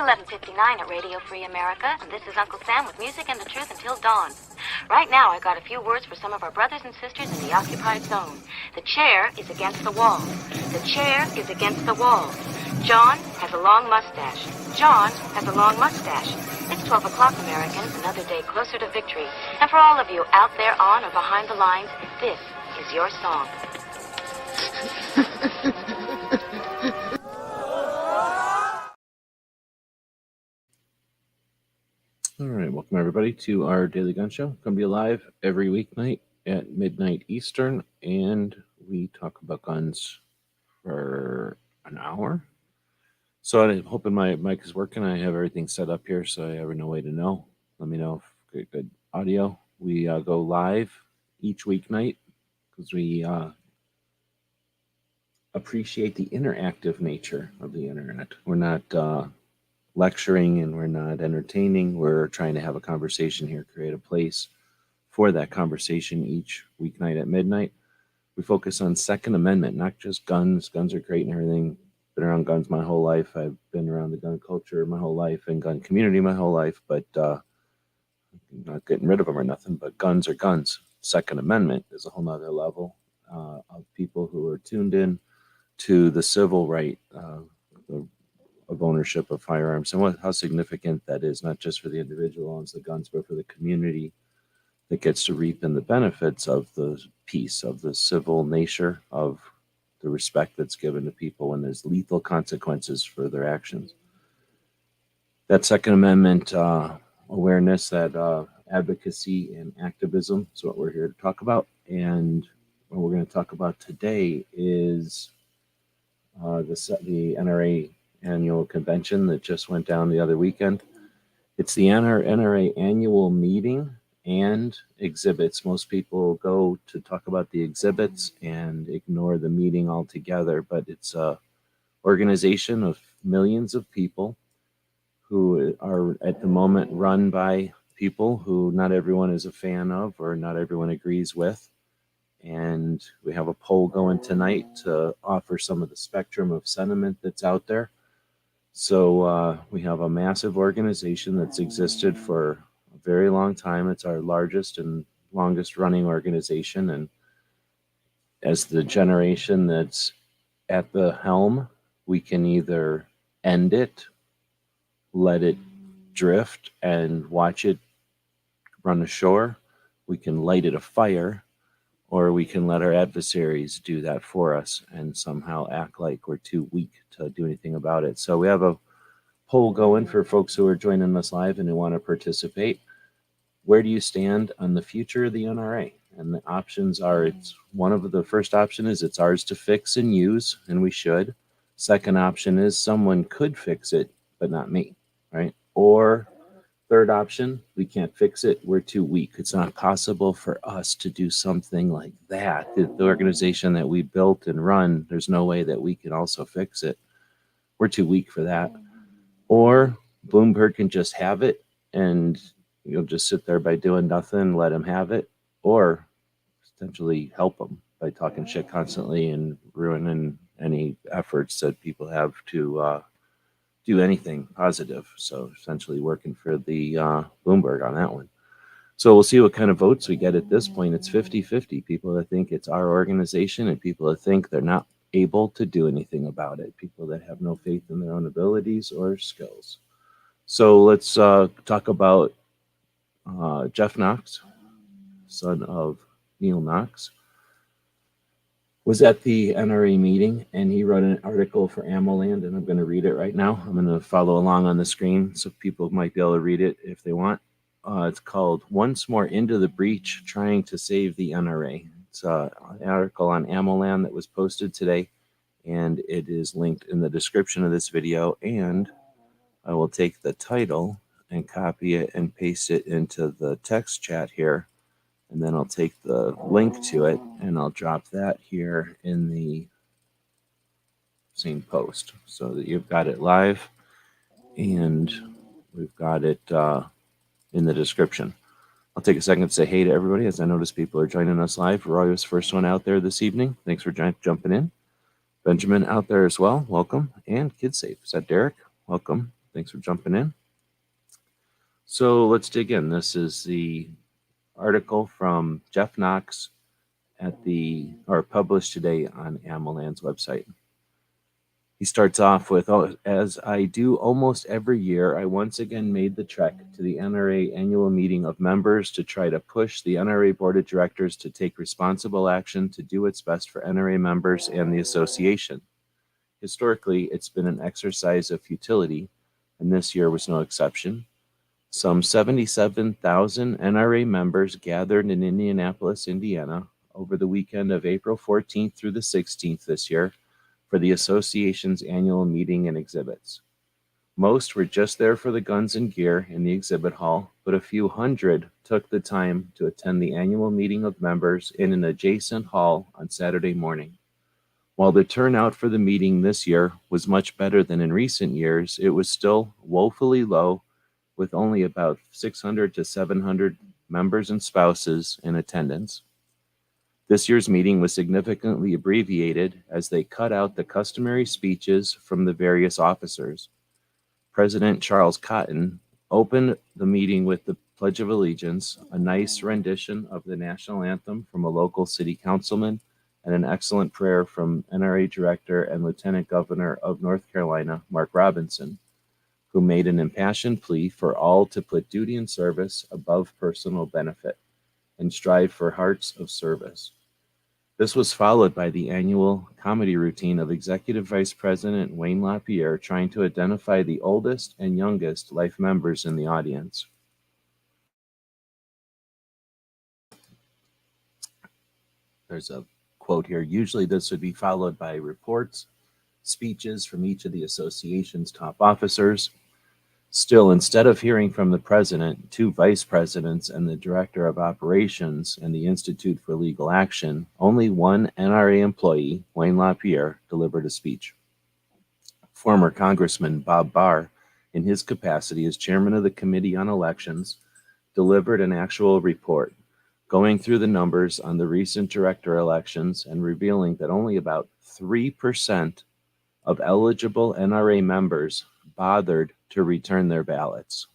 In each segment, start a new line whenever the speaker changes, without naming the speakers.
11:59 at Radio Free America, and this is Uncle Sam with music and the truth until dawn. Right now, I got a few words for some of our brothers and sisters in the occupied zone. The chair is against the wall. The chair is against the wall. John has a long mustache. John has a long mustache. It's 12 o'clock, Americans, another day closer to victory. And for all of you out there on or behind the lines, this is your song.
All right, welcome everybody to our Daily Gun Show. Come be live every weeknight at midnight Eastern, and we talk about guns for an hour. So I'm hoping my mic is working. I have everything set up here, so I have no way to know. Let me know if get good audio. We go live each weeknight because we appreciate the interactive nature of the internet. We're not lecturing and we're not entertaining. We're trying to have a conversation here, create a place for that conversation each weeknight at midnight. We focus on Second Amendment, not just guns. Guns are great and everything. Been around guns my whole life. I've been around the gun culture my whole life and gun community my whole life, but not getting rid of them or nothing, but guns are guns. Second Amendment is a whole nother level of people who are tuned in to the civil right of ownership of firearms and how significant that is, not just for the individual who owns the guns, but for the community that gets to reap in the benefits of the peace, of the civil nature, of the respect that's given to people when there's lethal consequences for their actions. That Second Amendment awareness, that advocacy and activism is what we're here to talk about. And what we're going to talk about today is the NRA annual convention that just went down the other weekend. It's the NRA annual meeting and exhibits. Most people go to talk about the exhibits and ignore the meeting altogether, but it's a organization of millions of people who are at the moment run by people who not everyone is a fan of or not everyone agrees with. And we have a poll going tonight to offer some of the spectrum of sentiment that's out there. So we have a massive organization that's existed for a very long time. It's our largest and longest running organization. And as the generation that's at the helm, we can either end it, let it drift and watch it run ashore. We can light it afire, or we can let our adversaries do that for us and somehow act like we're too weak to do anything about it. So we have a poll going for folks who are joining us live and who want to participate. Where do you stand on the future of the NRA? And the options are, the first option is it's ours to fix and use, and we should. Second option is someone could fix it, but not me, right? Or third option, we can't fix it. We're too weak. It's not possible for us to do something like that. The organization that we built and run, there's no way that we can also fix it. We're too weak for that. Or Bloomberg can just have it and you'll just sit there by doing nothing, let him have it, or potentially help him by talking shit constantly and ruining any efforts that people have to do anything positive. So essentially working for the Bloomberg on that one. So we'll see what kind of votes we get at this point. It's 50-50. People that think it's our organization and people that think they're not able to do anything about it. People that have no faith in their own abilities or skills. So let's talk about Jeff Knox, son of Neil Knox, was at the NRA meeting, and he wrote an article for AmmoLand, and I'm going to read it right now. I'm going to follow along on the screen so people might be able to read it if they want. It's called Once More Into the Breach, Trying to Save the NRA. It's an article on AmmoLand that was posted today, and it is linked in the description of this video, and I will take the title and copy it and paste it into the text chat here. And then I'll take the link to it and I'll drop that here in the same post so that you've got it live and we've got it in the description. I'll take a second to say hey to everybody as I notice people are joining us live. Roy was first one out there this evening. Thanks for jumping in. Benjamin out there as well. Welcome. And KidSafe. Is that Derek? Welcome. Thanks for jumping in. So let's dig in. This is the article from Jeff Knox published today on AmmoLand's website. He starts off with, as I do almost every year, I once again made the trek to the NRA annual meeting of members to try to push the NRA Board of Directors to take responsible action to do its best for NRA members and the association. Historically, it's been an exercise of futility, and this year was no exception. Some 77,000 NRA members gathered in Indianapolis, Indiana, over the weekend of April 14th through the 16th this year for the association's annual meeting and exhibits. Most were just there for the guns and gear in the exhibit hall, but a few hundred took the time to attend the annual meeting of members in an adjacent hall on Saturday morning. While the turnout for the meeting this year was much better than in recent years, it was still woefully low, with only about 600 to 700 members and spouses in attendance. This year's meeting was significantly abbreviated as they cut out the customary speeches from the various officers. President Charles Cotton opened the meeting with the Pledge of Allegiance, a nice rendition of the national anthem from a local city councilman, and an excellent prayer from NRA Director and Lieutenant Governor of North Carolina, Mark Robinson, who made an impassioned plea for all to put duty and service above personal benefit and strive for hearts of service. This was followed by the annual comedy routine of Executive Vice President Wayne LaPierre trying to identify the oldest and youngest life members in the audience. There's a quote here. Usually this would be followed by reports, speeches from each of the association's top officers. Still, instead of hearing from the president, two vice presidents, and the director of operations and the Institute for Legal Action, only one NRA employee, Wayne LaPierre, delivered a speech. Former Congressman Bob Barr, in his capacity as chairman of the Committee on Elections, delivered an actual report, going through the numbers on the recent director elections and revealing that only about 3% of eligible NRA members bothered to return their ballots.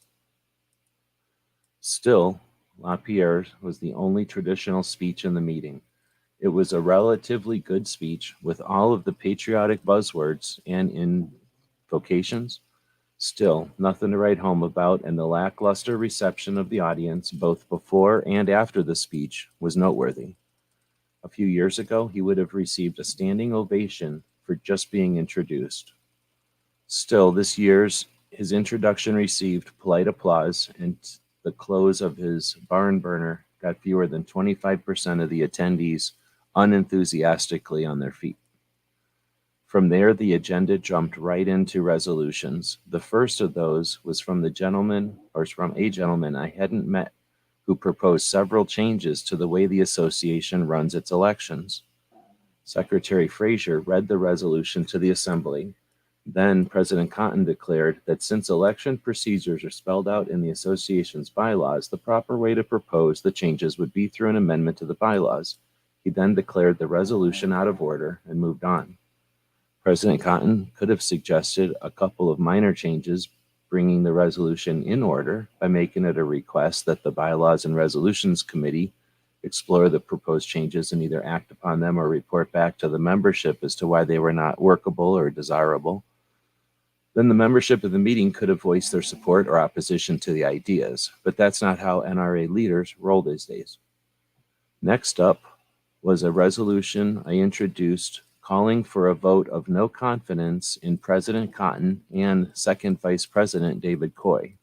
Still, LaPierre was the only traditional speech in the meeting. It was a relatively good speech with all of the patriotic buzzwords and invocations. Still, nothing to write home about, and the lackluster reception of the audience, both before and after the speech, was noteworthy. A few years ago, he would have received a standing ovation for just being introduced. Still, this year's his introduction received polite applause, and the close of his barn burner got fewer than 25% of the attendees unenthusiastically on their feet. From there, the agenda jumped right into resolutions. The first of those was from a gentleman I hadn't met, who proposed several changes to the way the association runs its elections. Secretary Frazier read the resolution to the assembly. Then President Cotton declared that since election procedures are spelled out in the association's bylaws, the proper way to propose the changes would be through an amendment to the bylaws. He then declared the resolution out of order and moved on. President Cotton could have suggested a couple of minor changes, bringing the resolution in order by making it a request that the Bylaws and Resolutions Committee explore the proposed changes and either act upon them or report back to the membership as to why they were not workable or desirable. Then the membership of the meeting could have voiced their support or opposition to the ideas, but that's not how NRA leaders roll these days. Next up was a resolution I introduced calling for a vote of no confidence in President Cotton and Second Vice President David Coy.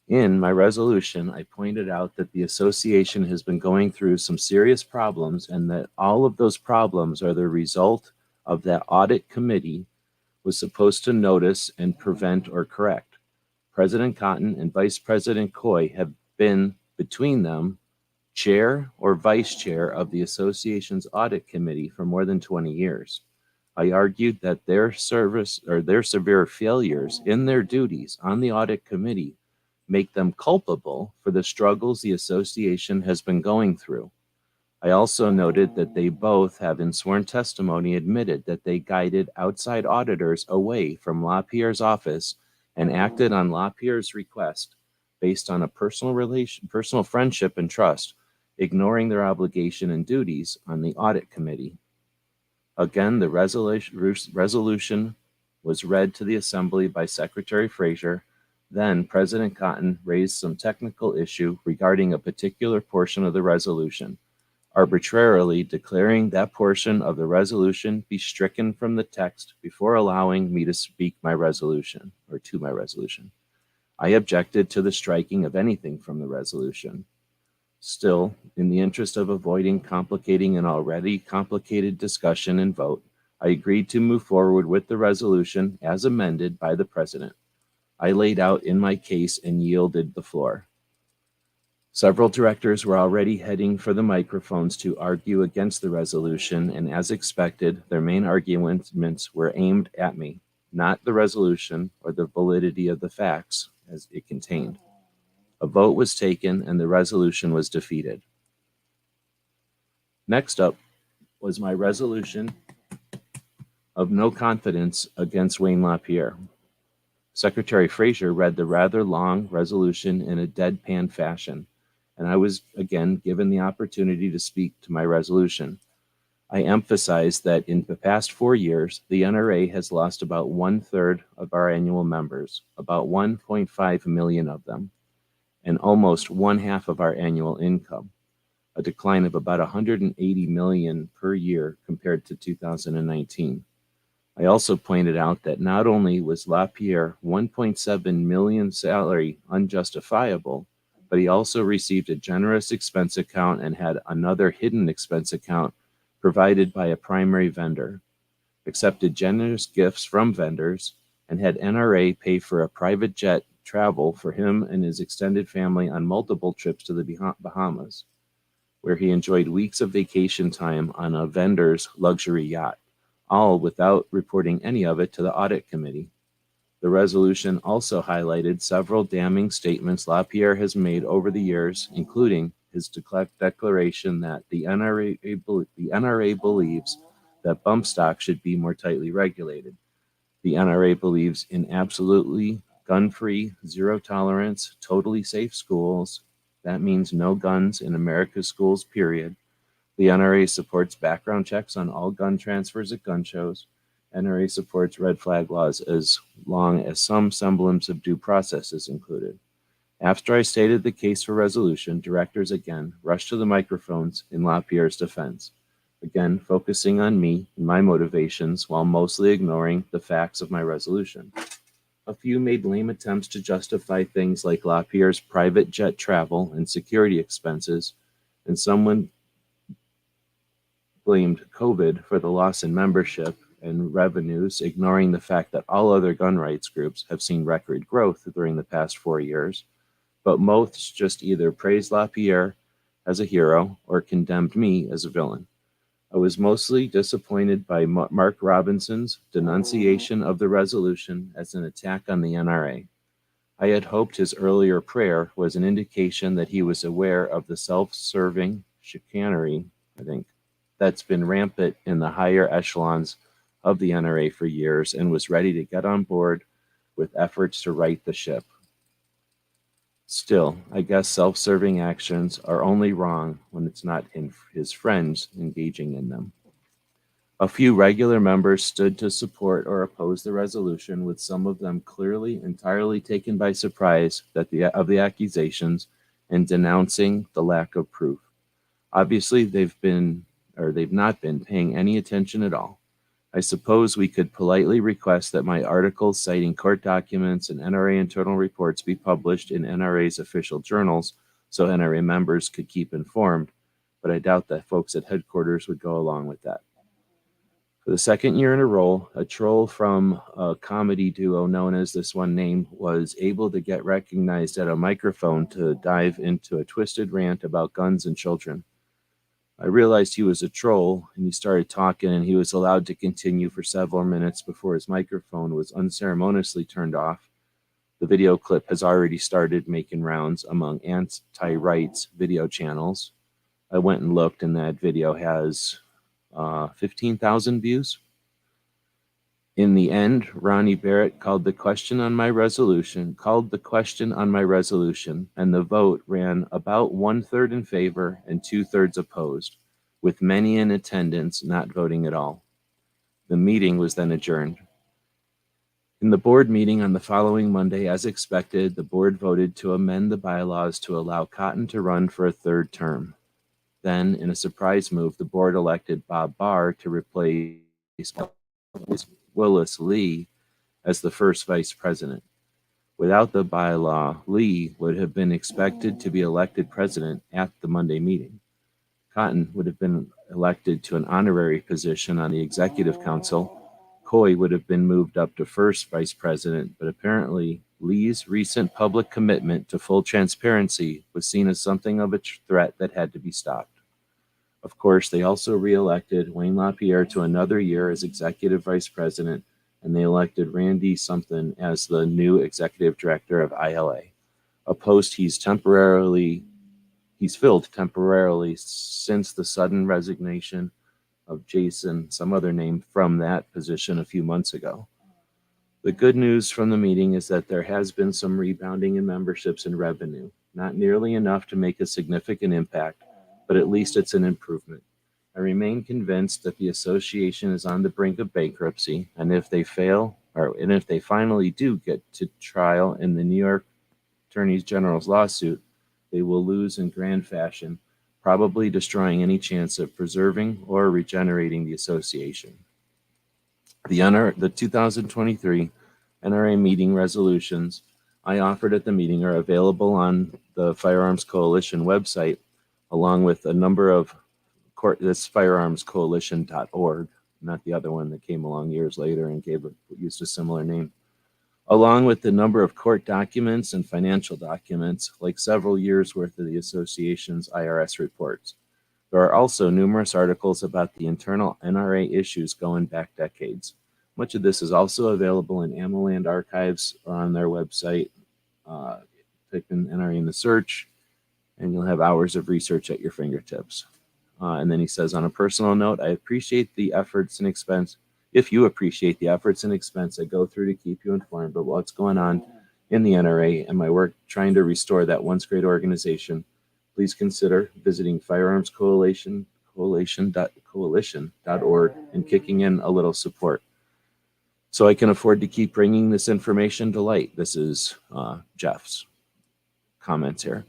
In my resolution, I pointed out that the association has been going through some serious problems and that all of those problems are the result of that audit committee was supposed to notice and prevent or correct. President Cotton and Vice President Coy have been, between them, chair or vice chair of the association's audit committee for more than 20 years. I argued that their severe failures in their duties on the audit committee make them culpable for the struggles the association has been going through. I also noted that they both have in sworn testimony admitted that they guided outside auditors away from LaPierre's office and acted on LaPierre's request based on a personal friendship and trust, ignoring their obligation and duties on the audit committee. Again, the resolution was read to the Assembly by Secretary Frazier. Then President Cotton raised some technical issue regarding a particular portion of the resolution, arbitrarily declaring that portion of the resolution be stricken from the text before allowing me to speak my resolution, or to my resolution. I objected to the striking of anything from the resolution. Still, in the interest of avoiding complicating an already complicated discussion and vote, I agreed to move forward with the resolution as amended by the President. I laid out in my case and yielded the floor. Several directors were already heading for the microphones to argue against the resolution, and as expected, their main arguments were aimed at me, not the resolution or the validity of the facts as it contained. A vote was taken and the resolution was defeated. Next up was my resolution of no confidence against Wayne LaPierre. Secretary Frazier read the rather long resolution in a deadpan fashion, and I was again given the opportunity to speak to my resolution. I emphasized that in the past 4 years, the NRA has lost about 1/3 of our annual members, about 1.5 million of them, and almost 1/2 of our annual income, a decline of about 180 million per year compared to 2019. I also pointed out that not only was LaPierre 1.7 million salary unjustifiable, but he also received a generous expense account and had another hidden expense account provided by a primary vendor, accepted generous gifts from vendors, and had NRA pay for a private jet travel for him and his extended family on multiple trips to the Bahamas, where he enjoyed weeks of vacation time on a vendor's luxury yacht, all without reporting any of it to the audit committee. The resolution also highlighted several damning statements LaPierre has made over the years, including his declaration that the NRA believes that bump stock should be more tightly regulated. The NRA believes in absolutely gun-free, zero tolerance, totally safe schools. That means no guns in America's schools, period. The NRA supports background checks on all gun transfers at gun shows. NRA supports red flag laws as long as some semblance of due process is included. After I stated the case for resolution, directors again rushed to the microphones in LaPierre's defense, again focusing on me and my motivations while mostly ignoring the facts of my resolution. A few made lame attempts to justify things like LaPierre's private jet travel and security expenses, and someone blamed COVID for the loss in membership and revenues, ignoring the fact that all other gun rights groups have seen record growth during the past 4 years. But most just either praised LaPierre as a hero or condemned me as a villain. I was mostly disappointed by Mark Robinson's denunciation of the resolution as an attack on the NRA. I had hoped his earlier prayer was an indication that he was aware of the self-serving chicanery, that's been rampant in the higher echelons of the NRA for years and was ready to get on board with efforts to right the ship. Still, I guess self-serving actions are only wrong when it's not his friends engaging in them. A few regular members stood to support or oppose the resolution, with some of them clearly entirely taken by surprise of the accusations and denouncing the lack of proof. Obviously, they've not been paying any attention at all. I suppose we could politely request that my articles citing court documents and NRA internal reports be published in NRA's official journals so NRA members could keep informed, but I doubt that folks at headquarters would go along with that. For the second year in a row, a troll from a comedy duo known as This One Name was able to get recognized at a microphone to dive into a twisted rant about guns and children. I realized he was a troll, and he started talking, and he was allowed to continue for several minutes before his microphone was unceremoniously turned off. The video clip has already started making rounds among anti-rights video channels. I went and looked, and that video has 15,000 views. In the end, Ronnie Barrett called the question on my resolution, and the vote ran about 1/3 in favor and 2/3 opposed, with many in attendance not voting at all. The meeting was then adjourned. In the board meeting on the following Monday, as expected, the board voted to amend the bylaws to allow Cotton to run for a third term. Then, in a surprise move, the board elected Bob Barr to replace Willis Lee as the first vice president. Without the bylaw, Lee would have been expected to be elected president at the Monday meeting. Cotton would have been elected to an honorary position on the executive council. Coy would have been moved up to first vice president, but apparently Lee's recent public commitment to full transparency was seen as something of a threat that had to be stopped. Of course, they also re-elected Wayne LaPierre to another year as executive vice president, and they elected Randy something as the new executive director of ILA, a post he's filled temporarily since the sudden resignation of Jason, some other name, from that position a few months ago. The good news from the meeting is that there has been some rebounding in memberships and revenue, not nearly enough to make a significant impact, but at least it's an improvement. I remain convinced that the association is on the brink of bankruptcy, and if they finally do get to trial in the New York Attorney General's lawsuit, they will lose in grand fashion, probably destroying any chance of preserving or regenerating the association. The 2023 NRA meeting resolutions I offered at the meeting are available on the Firearms Coalition website, along with a number of this firearmscoalition.org, not the other one that came along years later and used a similar name, along with the number of court documents and financial documents, like several years worth of the association's IRS reports. There are also numerous articles about the internal NRA issues going back decades. Much of this is also available in AmmoLand archives or on their website. Type in NRA in the search, and you'll have hours of research at your fingertips. And then he says, on a personal note, I appreciate the efforts and expense. If you appreciate the efforts and expense I go through to keep you informed about what's going on in the NRA and my work trying to restore that once great organization, please consider visiting firearmscoalition.org and kicking in a little support so I can afford to keep bringing this information to light. This is Jeff's comments here.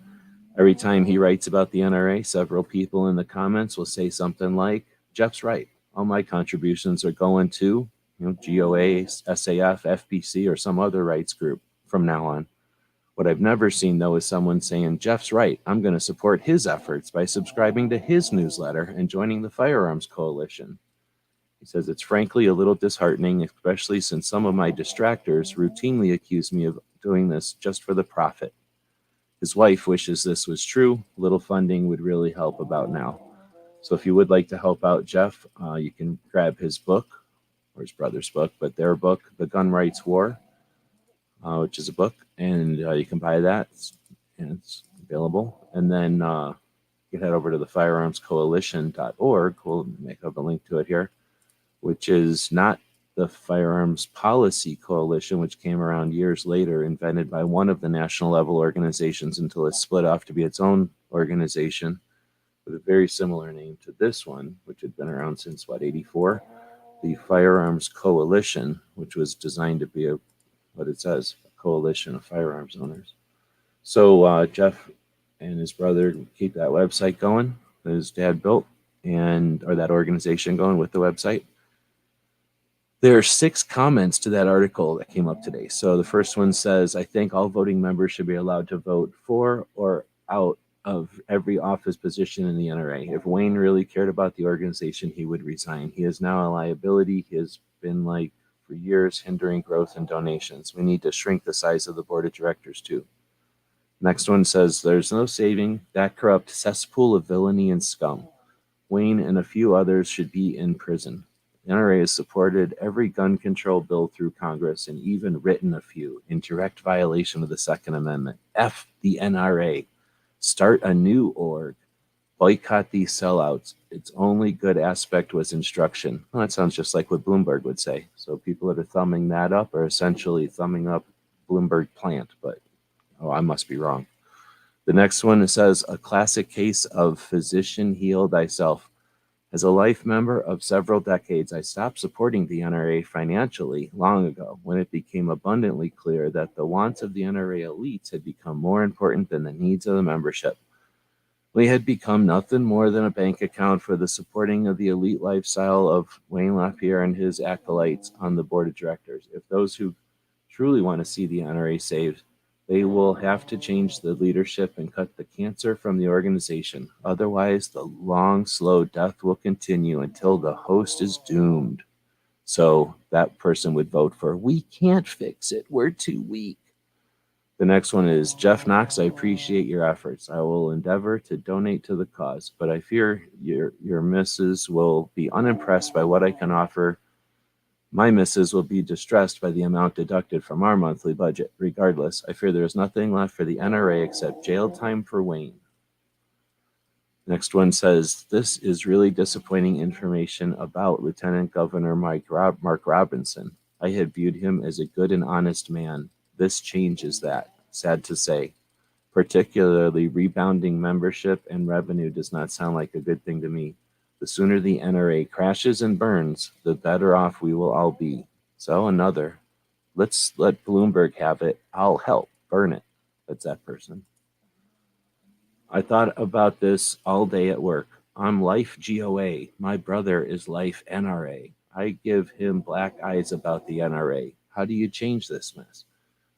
Every time he writes about the NRA, several people in the comments will say something like, Jeff's right. All my contributions are going to, GOA, SAF, FPC, or some other rights group from now on. What I've never seen, though, is someone saying, Jeff's right. I'm going to support his efforts by subscribing to his newsletter and joining the Firearms Coalition. He says it's frankly a little disheartening, especially since some of my distractors routinely accuse me of doing this just for the profit. His wife wishes this was true. Little funding would really help about now. So if you would like to help out Jeff, you can grab his book, or his brother's book, but their book, The Gun Rights War, which is a book, and you can buy that, and it's available. And then you can head over to the firearmscoalition.org. We'll make up a link to it here, which is not the Firearms Policy Coalition, which came around years later, invented by one of the national level organizations until it split off to be its own organization with a very similar name to this one, which had been around since, 84? The Firearms Coalition, which was designed to be what it says, a coalition of firearms owners. So Jeff and his brother keep that website going that his dad built, or that organization going with the website. There are 6 comments to that article that came up today. So the first one says, I think all voting members should be allowed to vote for or out of every office position in the NRA. If Wayne really cared about the organization, he would resign. He is now a liability. He has been, for years, hindering growth and donations. We need to shrink the size of the board of directors, too. Next one says, there's no saving that corrupt cesspool of villainy and scum. Wayne and a few others should be in prison. The NRA has supported every gun control bill through Congress and even written a few in direct violation of the Second Amendment. F the NRA. Start a new org. Boycott these sellouts. Its only good aspect was instruction. Well, that sounds just like what Bloomberg would say. So people that are thumbing that up are essentially thumbing up Bloomberg plant, but I must be wrong. The next one says, a classic case of physician heal thyself. As a life member of several decades, I stopped supporting the NRA financially long ago when it became abundantly clear that the wants of the NRA elites had become more important than the needs of the membership. We had become nothing more than a bank account for the supporting of the elite lifestyle of Wayne LaPierre and his acolytes on the board of directors. If those who truly want to see the NRA saved, they will have to change the leadership and cut the cancer from the organization. Otherwise, the long, slow death will continue until the host is doomed. So that person would vote for, we can't fix it. We're too weak. The next one is, Jeff Knox, I appreciate your efforts. I will endeavor to donate to the cause, but I fear your missus will be unimpressed by what I can offer. My missus will be distressed by the amount deducted from our monthly budget. Regardless, I fear there is nothing left for the NRA except jail time for Wayne. Next one says, this is really disappointing information about Lieutenant Governor Mark Robinson. I had viewed him as a good and honest man. This changes that, sad to say. Particularly rebounding membership and revenue does not sound like a good thing to me. The sooner the NRA crashes and burns, the better off we will all be. So another, let's let Bloomberg have it. I'll help burn it. That's that person. I thought about this all day at work. I'm Life GOA. My brother is Life NRA. I give him black eyes about the NRA. How do you change this mess?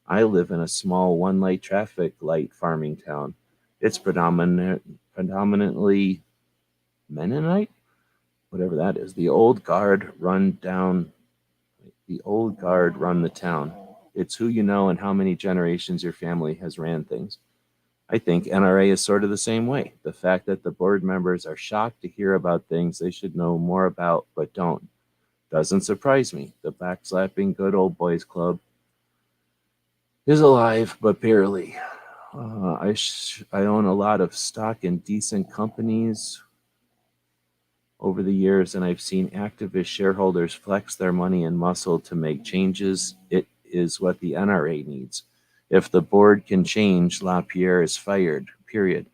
I live in a small one-light traffic light farming town. It's predominantly Mennonite, whatever that is. The old guard run the town. It's who you know and how many generations your family has ran things. I think NRA is sort of the same way. The fact that the board members are shocked to hear about things they should know more about but don't doesn't surprise me. The backslapping good old boys club is alive, but barely. I own a lot of stock in decent companies over the years, and I've seen activist shareholders flex their money and muscle to make changes. It is what the NRA needs. If the board can change, LaPierre is fired, period.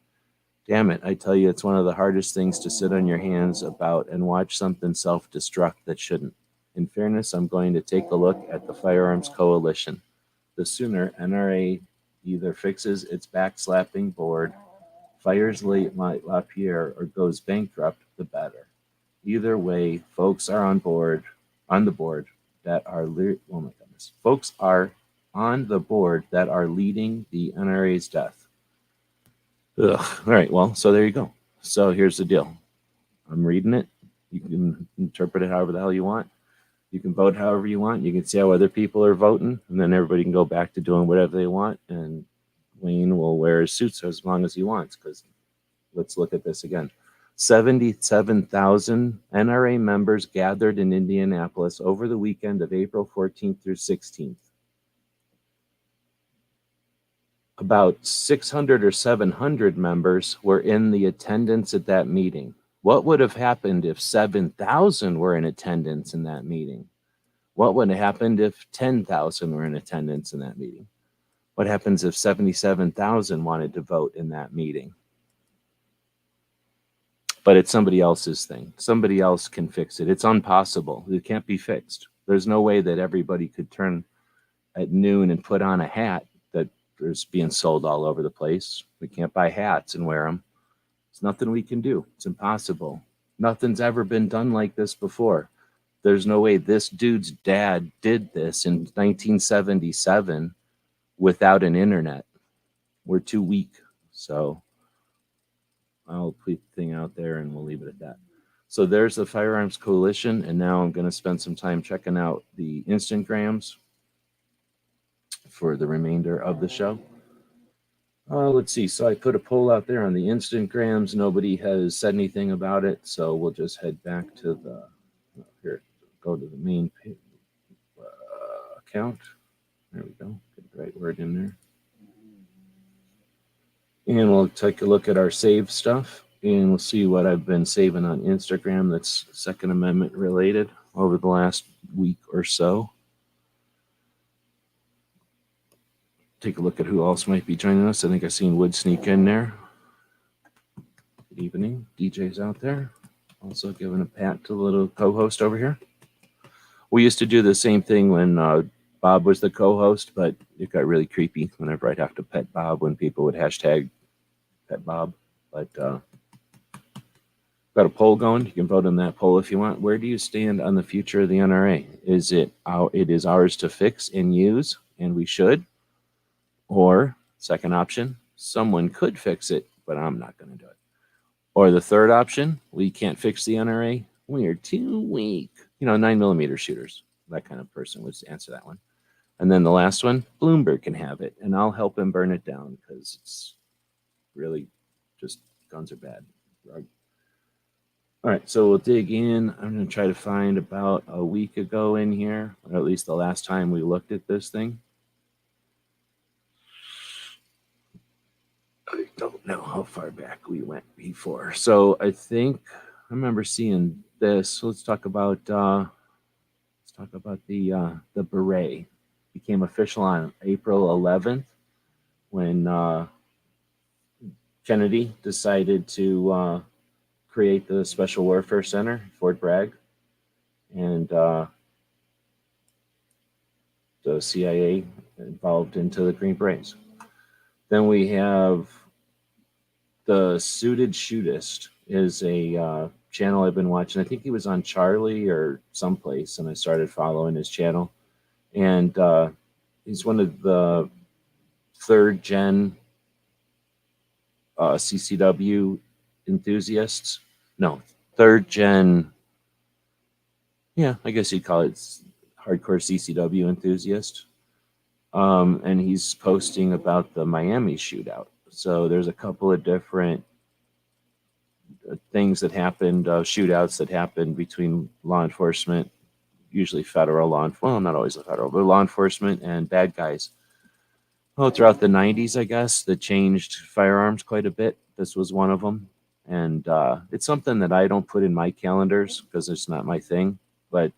Damn it, I tell you, it's one of the hardest things to sit on your hands about and watch something self-destruct that shouldn't. In fairness, I'm going to take a look at the Firearms Coalition. The sooner NRA either fixes its backslapping board, fires LaPierre, or goes bankrupt, the better. Either way, folks are on the board that are leading the NRA's death. Ugh. All right, well, so there you go. So here's the deal. I'm reading it. You can interpret it however the hell you want. You can vote however you want. You can see how other people are voting, and then everybody can go back to doing whatever they want, and Wayne will wear his suits as long as he wants, because let's look at this again. 77,000 NRA members gathered in Indianapolis over the weekend of April 14th through 16th. About 600 or 700 members were in the attendance at that meeting. What would have happened if 7,000 were in attendance in that meeting? What would have happened if 10,000 were in attendance in that meeting? What happens if 77,000 wanted to vote in that meeting? But it's somebody else's thing. Somebody else can fix it. It's impossible. It can't be fixed. There's no way that everybody could turn at noon and put on a hat that is being sold all over the place. We can't buy hats and wear them. There's nothing we can do. It's impossible. Nothing's ever been done like this before. There's no way this dude's dad did this in 1977 without an internet. We're too weak. So I'll tweet the thing out there and we'll leave it at that. So there's the Firearms Coalition, and now I'm going to spend some time checking out the Instagrams for the remainder of the show. Let's see. So I put a poll out there on the Instagrams. Nobody has said anything about it, so we'll just head back to the here. Go to the main account. There we go. Get the right word in there. And we'll take a look at our saved stuff. And we'll see what I've been saving on Instagram that's Second Amendment related over the last week or so. Take a look at who else might be joining us. I think I've seen Wood sneak in there. Good evening. DJ's out there. Also giving a pat to the little co-host over here. We used to do the same thing when Bob was the co-host, but it got really creepy whenever I'd have to pet Bob when people would hashtag pet Bob. But got a poll going. You can vote on that poll if you want. Where do you stand on the future of the NRA? Is it is ours to fix and use, and we should? Or second option, someone could fix it, but I'm not going to do it. Or the third option, we can't fix the NRA. We are too weak. 9mm shooters. That kind of person would answer that one. And then the last one, Bloomberg can have it, and I'll help him burn it down because it's really just guns are bad. All right, so we'll dig in. I'm going to try to find about a week ago in here, or at least the last time we looked at this thing. I don't know how far back we went before. So I think I remember seeing this. So let's talk about the beret. Became official on April 11th when Kennedy decided to create the Special Warfare Center, Fort Bragg, and the CIA involved into the Green Berets. Then we have the Suited Shootist is a channel I've been watching. I think he was on Charlie or someplace, and I started following his channel. And he's one of the third gen CCW enthusiasts. No, third gen. Yeah, I guess you'd call it hardcore CCW enthusiast. And he's posting about the Miami shootout. So there's a couple of different things that happened, shootouts that happened between law enforcement, usually federal law enforcement, well, not always the federal, but law enforcement and bad guys. Well, throughout the 90s, I guess, that changed firearms quite a bit. This was one of them. And it's something that I don't put in my calendars because it's not my thing. But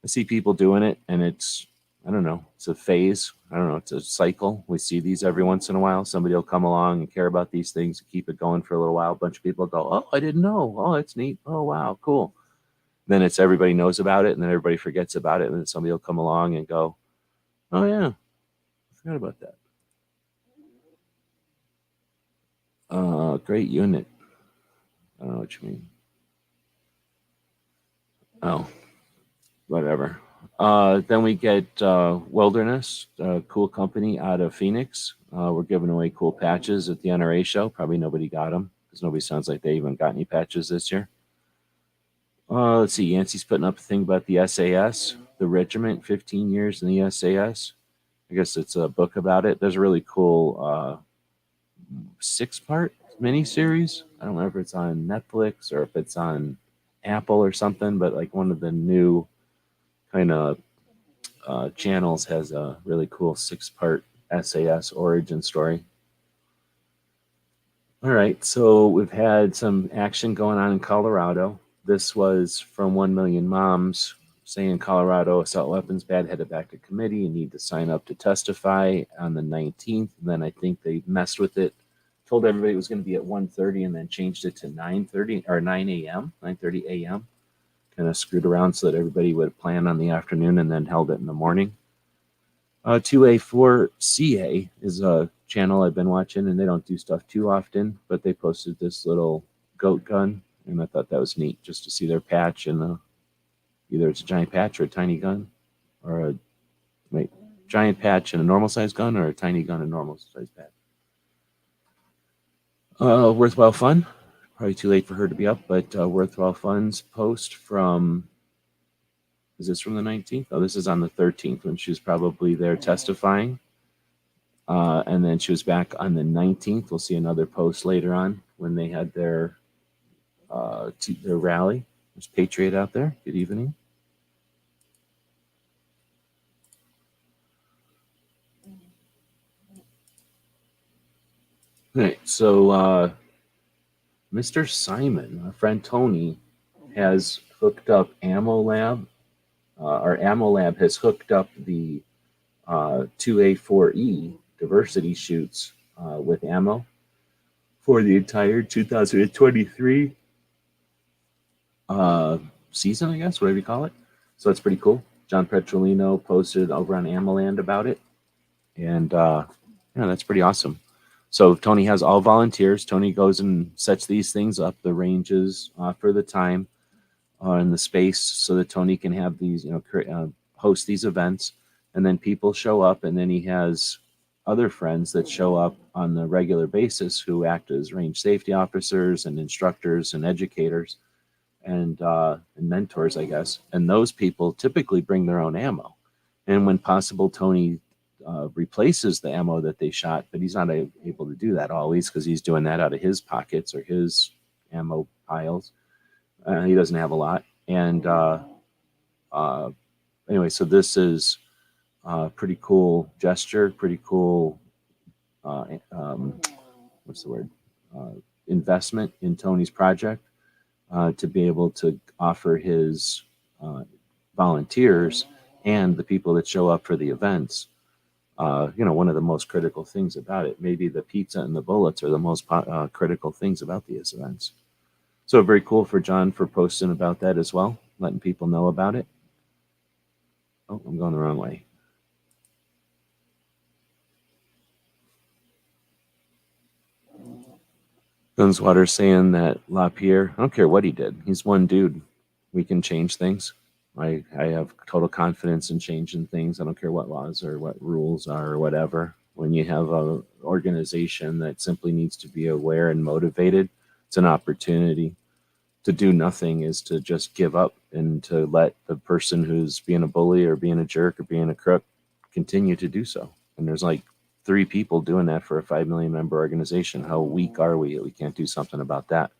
I see people doing it, and it's, I don't know, it's a phase. I don't know, it's a cycle. We see these every once in a while. Somebody will come along and care about these things and keep it going for a little while. A bunch of people go, oh, I didn't know. Oh, that's neat. Oh, wow, cool. Then it's everybody knows about it, and then everybody forgets about it. And then somebody will come along and go, oh, yeah, I forgot about that. Great unit. I don't know what you mean. Oh, whatever. Then we get Wilderness, a cool company out of Phoenix. We're giving away cool patches at the NRA show. Probably nobody got them because nobody sounds like they even got any patches this year. Let's see. Yancey's putting up a thing about the SAS, the regiment, 15 years in the SAS. I guess it's a book about it. There's a really cool 6-part miniseries. I don't know if it's on Netflix or if it's on Apple or something, but like one of the new kind of channels has a really cool 6-part SAS origin story. All right, so we've had some action going on in Colorado. This was from 1 Million Moms saying Colorado assault weapons bad, headed back to committee. You need to sign up to testify on the 19th. And then I think they messed with it, told everybody it was going to be at 1:30 and then changed it to 9:30 or 9 a.m., 9:30 a.m. Kind of screwed around so that everybody would plan on the afternoon and then held it in the morning. 2A4CA is a channel I've been watching, and they don't do stuff too often, but they posted this little goat gun, and I thought that was neat just to see their patch and either it's a giant patch or a tiny gun, or a giant patch and a normal size gun, or a tiny gun and normal size patch. Worthwhile Fun, probably too late for her to be up, but Worthwhile Fun's post from, is this from the 19th? Oh, this is on the 13th when she was probably there testifying. And then she was back on the 19th. We'll see another post later on when they had their rally. There's Patriot out there. Good evening. All right, so Mr. Simon, our friend Tony, has hooked up Ammo Lab, or Ammo Lab has hooked up the 2A4E diversity shoots with ammo for the entire 2023 season, I guess, whatever you call it. So it's pretty cool. John Petrolino posted over on Amoland about it. And that's pretty awesome. So Tony has all volunteers. Tony goes and sets these things up, the ranges for the time and the space, so that Tony can have these, host these events. And then people show up, and then he has other friends that show up on the regular basis who act as range safety officers and instructors and educators and mentors, I guess. And those people typically bring their own ammo. And when possible, Tony replaces the ammo that they shot, but he's not able to do that always because he's doing that out of his pockets or his ammo piles. He doesn't have a lot. And anyway, so this is a pretty cool gesture, pretty cool, what's the word? Investment in Tony's project to be able to offer his volunteers and the people that show up for the events. One of the most critical things about it, maybe the pizza and the bullets are the most critical things about these events. So very cool for John for posting about that as well, letting people know about it. Oh, I'm going the wrong way. Gunswater saying that LaPierre, I don't care what he did. He's one dude. We can change things. I have total confidence in changing things. I don't care what laws or what rules are or whatever. When you have an organization that simply needs to be aware and motivated, it's an opportunity. To do nothing is to just give up and to let the person who's being a bully or being a jerk or being a crook continue to do so. And there's like 3 people doing that for a 5 million member organization. How weak are we that we can't do something about that?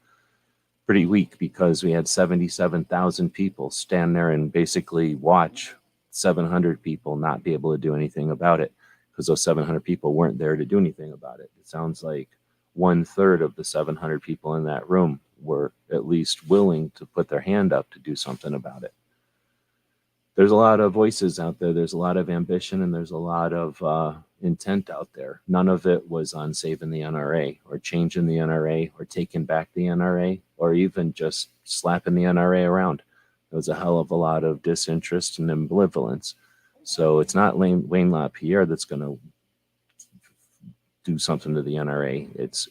Pretty weak, because we had 77,000 people stand there and basically watch 700 people not be able to do anything about it, because those 700 people weren't there to do anything about it. It sounds like 1/3 of the 700 people in that room were at least willing to put their hand up to do something about it. There's a lot of voices out there. There's a lot of ambition, and there's a lot of intent out there. None of it was on saving the NRA or changing the NRA or taking back the NRA or even just slapping the NRA around. There was a hell of a lot of disinterest and ambivalence. So it's not Wayne LaPierre that's going to do something to the NRA. It's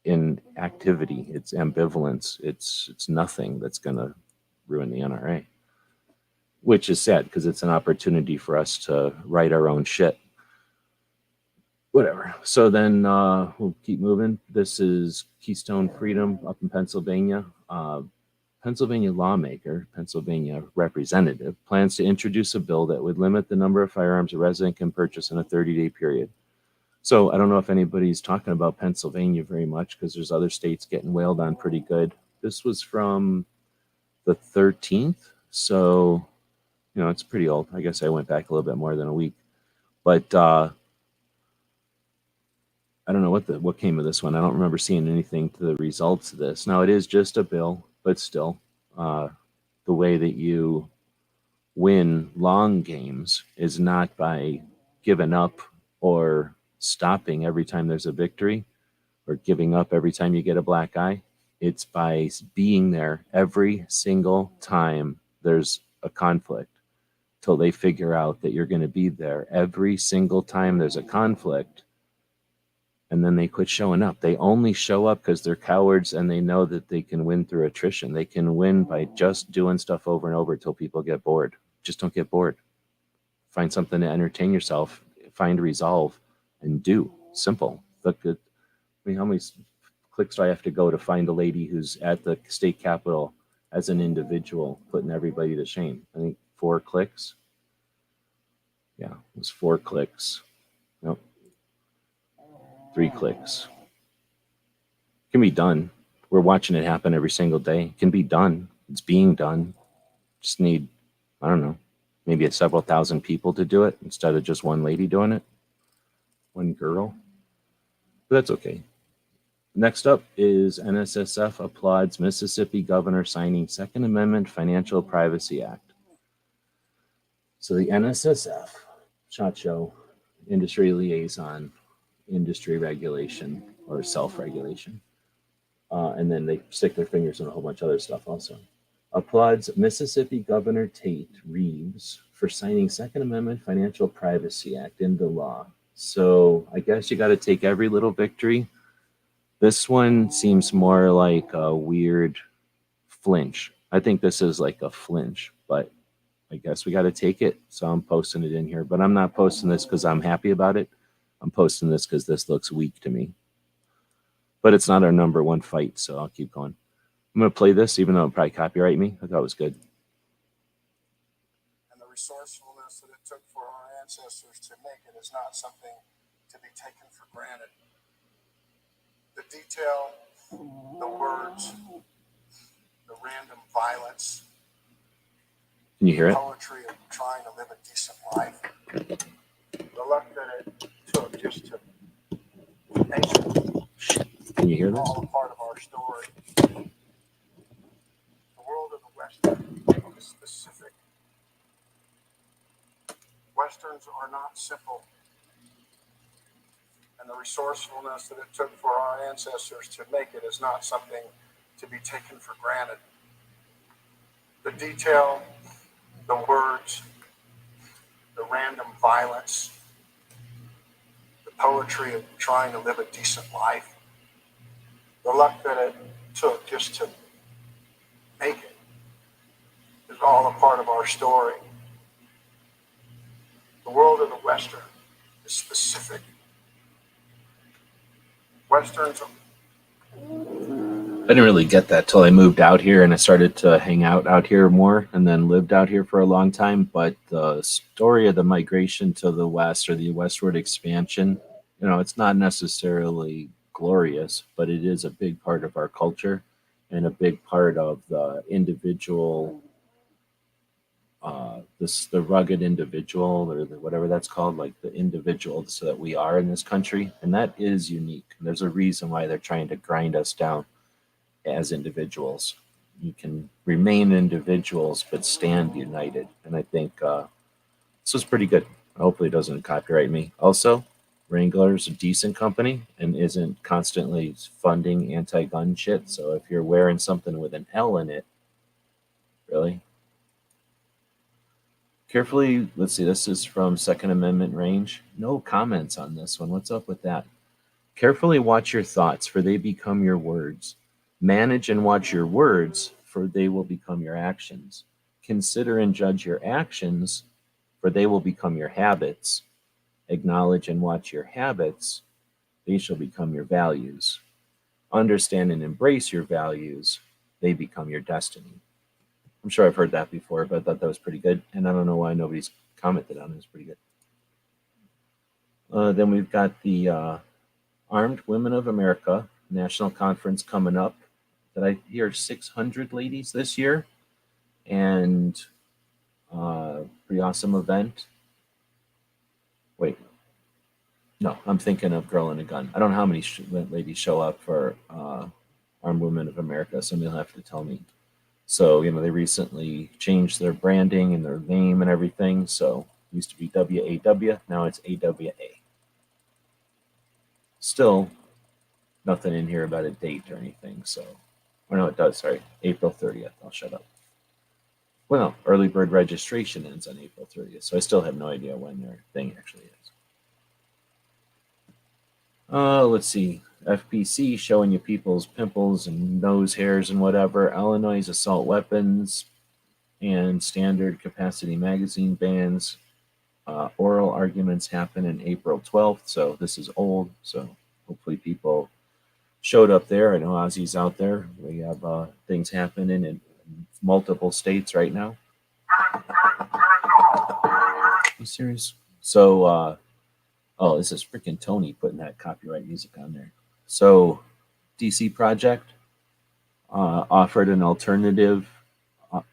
inactivity, it's ambivalence, it's nothing that's going to ruin the NRA, which is sad because it's an opportunity for us to write our own shit. Whatever. So then we'll keep moving. This is Keystone Freedom up in Pennsylvania. Pennsylvania lawmaker, Pennsylvania representative, plans to introduce a bill that would limit the number of firearms a resident can purchase in a 30-day period. So I don't know if anybody's talking about Pennsylvania very much because there's other states getting wailed on pretty good. This was from the 13th. So, it's pretty old. I guess I went back a little bit more than a week. But I don't know what came of this one. I don't remember seeing anything to the results of this. Now, it is just a bill, but still, the way that you win long games is not by giving up or stopping every time there's a victory or giving up every time you get a black eye. It's by being there every single time there's a conflict till they figure out that you're going to be there every single time there's a conflict. And then they quit showing up. They only show up because they're cowards and they know that they can win through attrition. They can win by just doing stuff over and over until people get bored. Just don't get bored. Find something to entertain yourself. Find resolve and do. Simple. Look at, how many clicks do I have to go to find a lady who's at the state capitol as an individual, putting everybody to shame? I think 4 clicks. Yeah, it was 4 clicks. Nope. 3 clicks. It can be done. We're watching it happen every single day. It can be done. It's being done. Just need, I don't know, maybe several thousand people to do it instead of just one lady doing it. One girl. But that's okay. Next up is NSSF applauds Mississippi governor signing Second Amendment Financial Privacy Act. So the NSSF, SHOT Show, industry liaison, industry regulation or self-regulation, and then they stick their fingers in a whole bunch of other stuff also, applauds Mississippi Governor Tate Reeves for signing Second Amendment Financial Privacy Act into law. So I guess you got to take every little victory. This one seems more like a weird flinch. I think this is like a flinch, but I guess we got to take it. So I'm posting it in here, but I'm not posting this because I'm happy about it. I'm posting this because this looks weak to me. But it's not our number one fight, so I'll keep going. I'm going to play this, even though it'll probably copyright me. I thought it was good.
And the resourcefulness that it took for our ancestors to make it is not something to be taken for granted. The detail, the words, the random violence,
Can you hear it?
poetry of trying to live a decent life, the luck that it took just to make it
Can you hear this?
all a part of our story. The world of the Western is specific. Westerns are not simple. And the resourcefulness that it took for our ancestors to make it is not something to be taken for granted. The detail, the words, the random violence, the poetry of trying to live a decent life, the luck that it took just to make it is all a part of our story. The world of the Western is specific. Westerns are...
I didn't really get that till I moved out here and I started to hang out here more and then lived out here for a long time. But the story of the migration to the West or the westward expansion, it's not necessarily glorious, but it is a big part of our culture and a big part of the individual, the rugged individual or whatever that's called, like the individual so that we are in this country. And that is unique. And there's a reason why they're trying to grind us down as individuals. You can remain individuals, but stand united. And I think this was pretty good. Hopefully it doesn't copyright me. Also, Wrangler's a decent company and isn't constantly funding anti-gun shit. So if you're wearing something with an L in it, really? Carefully, let's see, this is from Second Amendment range. No comments on this one. What's up with that? Carefully watch your thoughts, for they become your words. Manage and watch your words, for they will become your actions. Consider and judge your actions, for they will become your habits. Acknowledge and watch your habits, they shall become your values. Understand and embrace your values, they become your destiny. I'm sure I've heard that before, but I thought that was pretty good. And I don't know why nobody's commented on it. It's pretty good. Then we've got the Armed Women of America National Conference coming up. Did I hear 600 ladies this year? And pretty awesome event. Wait. No, I'm thinking of Girl and a Gun. I don't know how many ladies show up for Armed Women of America. Somebody will have to tell me. So, they recently changed their branding and their name and everything. So, it used to be WAW, now it's AWA. Still, nothing in here about a date or anything. So, or no, it does, sorry. April 30th. I'll shut up. Well, no, early bird registration ends on April 30th. So, I still have no idea when their thing actually is. Let's see. FPC showing you people's pimples and nose hairs and whatever. Illinois assault weapons and standard capacity magazine bans. Oral arguments happen in April 12th. So this is old. So hopefully people showed up there. I know Ozzy's out there. We have things happening in multiple states right now. Are you serious? So, oh, this is freaking Tony putting that copyright music on there. So, DC Project offered an alternative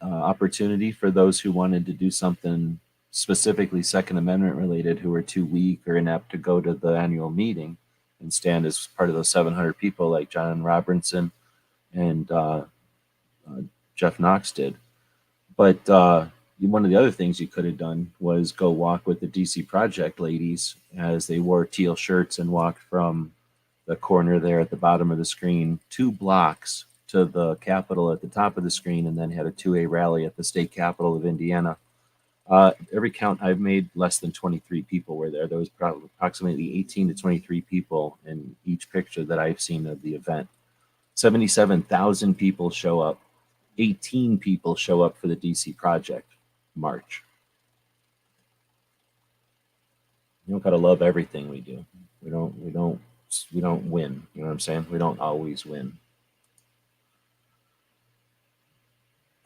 opportunity for those who wanted to do something specifically Second Amendment related, who were too weak or inept to go to the annual meeting. and stand as part of those 700 people like John Robinson and Jeff Knox did. But one of the other things you could have done was go walk with the DC Project ladies as they wore teal shirts and walked from the corner there at the bottom of the screen 2 blocks to the Capitol at the top of the screen, and then had a 2A rally at the state capitol of Indiana. Every count I've made, less than 23 people were there. There was probably approximately 18 to 23 people in each picture that I've seen of the event. 77,000 people show up. 18 people show up for the DC Project March. You don't gotta love everything we do. We don't win. You know what I'm saying? We don't always win.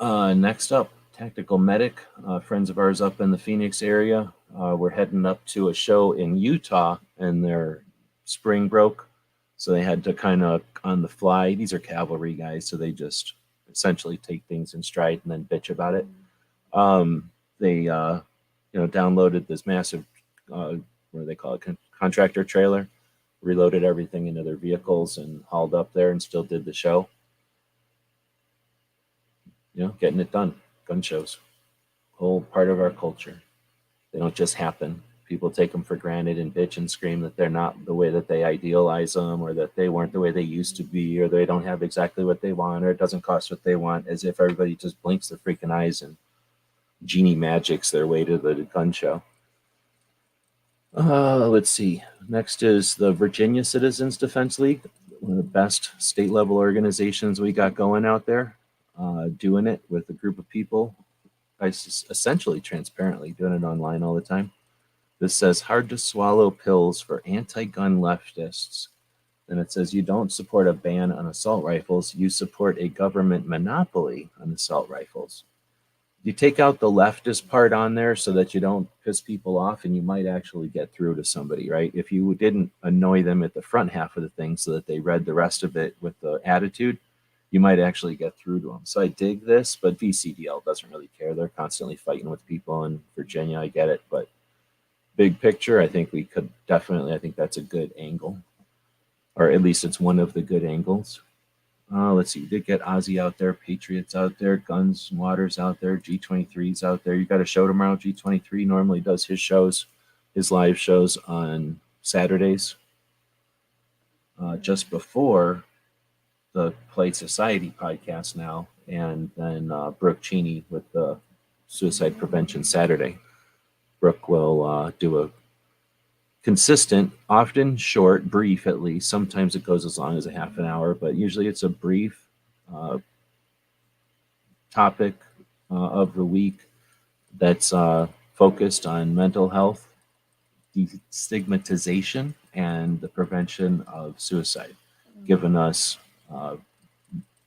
Next up, Tactical Medic, friends of ours up in the Phoenix area. We're heading up to a show in Utah, and their spring broke, so they had to kind of on the fly. These are cavalry guys, so they just essentially take things in stride and then bitch about it. They downloaded this massive, what do they call it, contractor trailer, reloaded everything into their vehicles and hauled up there and still did the show. Getting it done. Gun shows, whole part of our culture. They don't just happen. People take them for granted and bitch and scream that they're not the way that they idealize them, or that they weren't the way they used to be, or they don't have exactly what they want, or it doesn't cost what they want, as if everybody just blinks their freaking eyes and genie magics their way to the gun show. Let's see. Next is the Virginia Citizens Defense League, one of the best state level organizations we got going out there. Doing it with a group of people, essentially transparently, doing it online all the time. This says hard to swallow pills for anti-gun leftists. Then it says you don't support a ban on assault rifles, you support a government monopoly on assault rifles. You take out the leftist part on there so that you don't piss people off, and you might actually get through to somebody, right? If you didn't annoy them at the front half of the thing so that they read the rest of it with the attitude, you might actually get through to them. So I dig this, but VCDL doesn't really care. They're constantly fighting with people in Virginia. I get it, but big picture, I think that's a good angle, or at least it's one of the good angles. Let's see, we did get Ozzy out there, Patriots out there, Guns and Waters out there, G23's out there. You got a show tomorrow. G23 normally does his live shows on Saturdays, just before the Polite Society podcast now, and then Brooke Cheney with the Suicide Prevention Saturday. Brooke will do a consistent, often short, brief at least. Sometimes it goes as long as a half an hour, but usually it's a brief topic of the week that's focused on mental health, destigmatization, and the prevention of suicide, giving us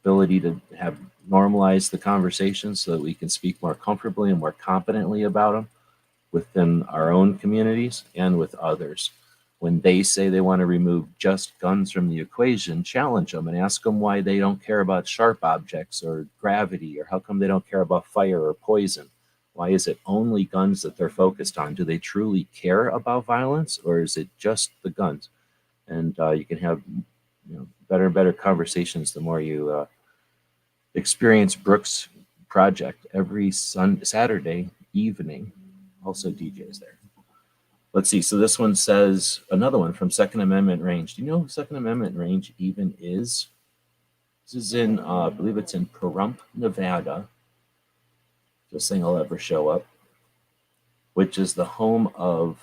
ability to have normalized the conversation so that we can speak more comfortably and more competently about them within our own communities and with others. When they say they want to remove just guns from the equation, challenge them and ask them why they don't care about sharp objects or gravity, or how come they don't care about fire or poison. Why is it only guns that they're focused on? Do they truly care about violence, or is it just the guns? And you can have better and better conversations the more you experience Brooks' project every Saturday evening. Also DJs there. Let's see. So this one says, another one from Second Amendment Range. Do you know who Second Amendment Range even is? This is in, I believe it's in Pahrump, Nevada. This thing will ever show up, which is the home of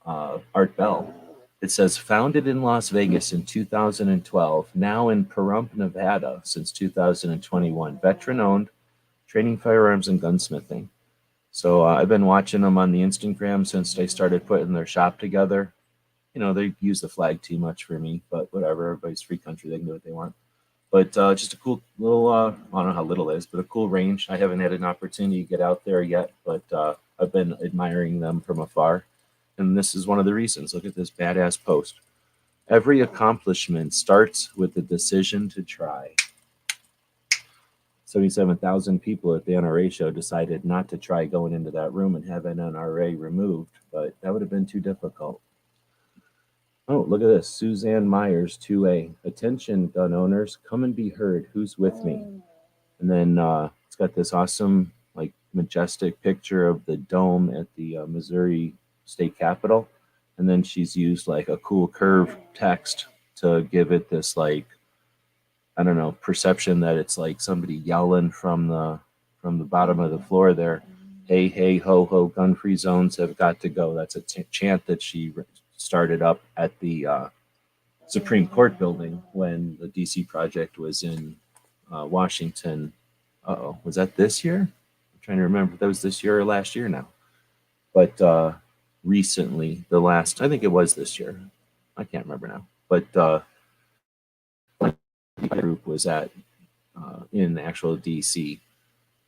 Art Bell. It says, founded in Las Vegas in 2012, now in Pahrump, Nevada since 2021. Veteran-owned, training firearms and gunsmithing. So I've been watching them on the Instagram since they started putting their shop together. They use the flag too much for me, but whatever. Everybody's free country. They can do what they want. But just a cool little, I don't know how little it is, but a cool range. I haven't had an opportunity to get out there yet, but I've been admiring them from afar. And this is one of the reasons. Look at this badass post. Every accomplishment starts with the decision to try. 77,000 people at the NRA show decided not to try going into that room and have an NRA removed, but that would have been too difficult. Oh, look at this. Suzanne Myers, 2A. Attention, gun owners, come and be heard. Who's with me? And then it's got this awesome, like, majestic picture of the dome at the Missouri State Capitol. And then she's used like a cool curve text to give it this, like, I don't know, perception that it's like somebody yelling from the bottom of the floor there. Hey, hey, ho, ho, gun-free zones have got to go. That's a chant that she started up at the Supreme Court building when the DC project was in Washington. Uh-oh, was that this year? I'm trying to remember if that was this year or last year now. But recently, I think it was this year. I can't remember now. But the group was at in actual DC.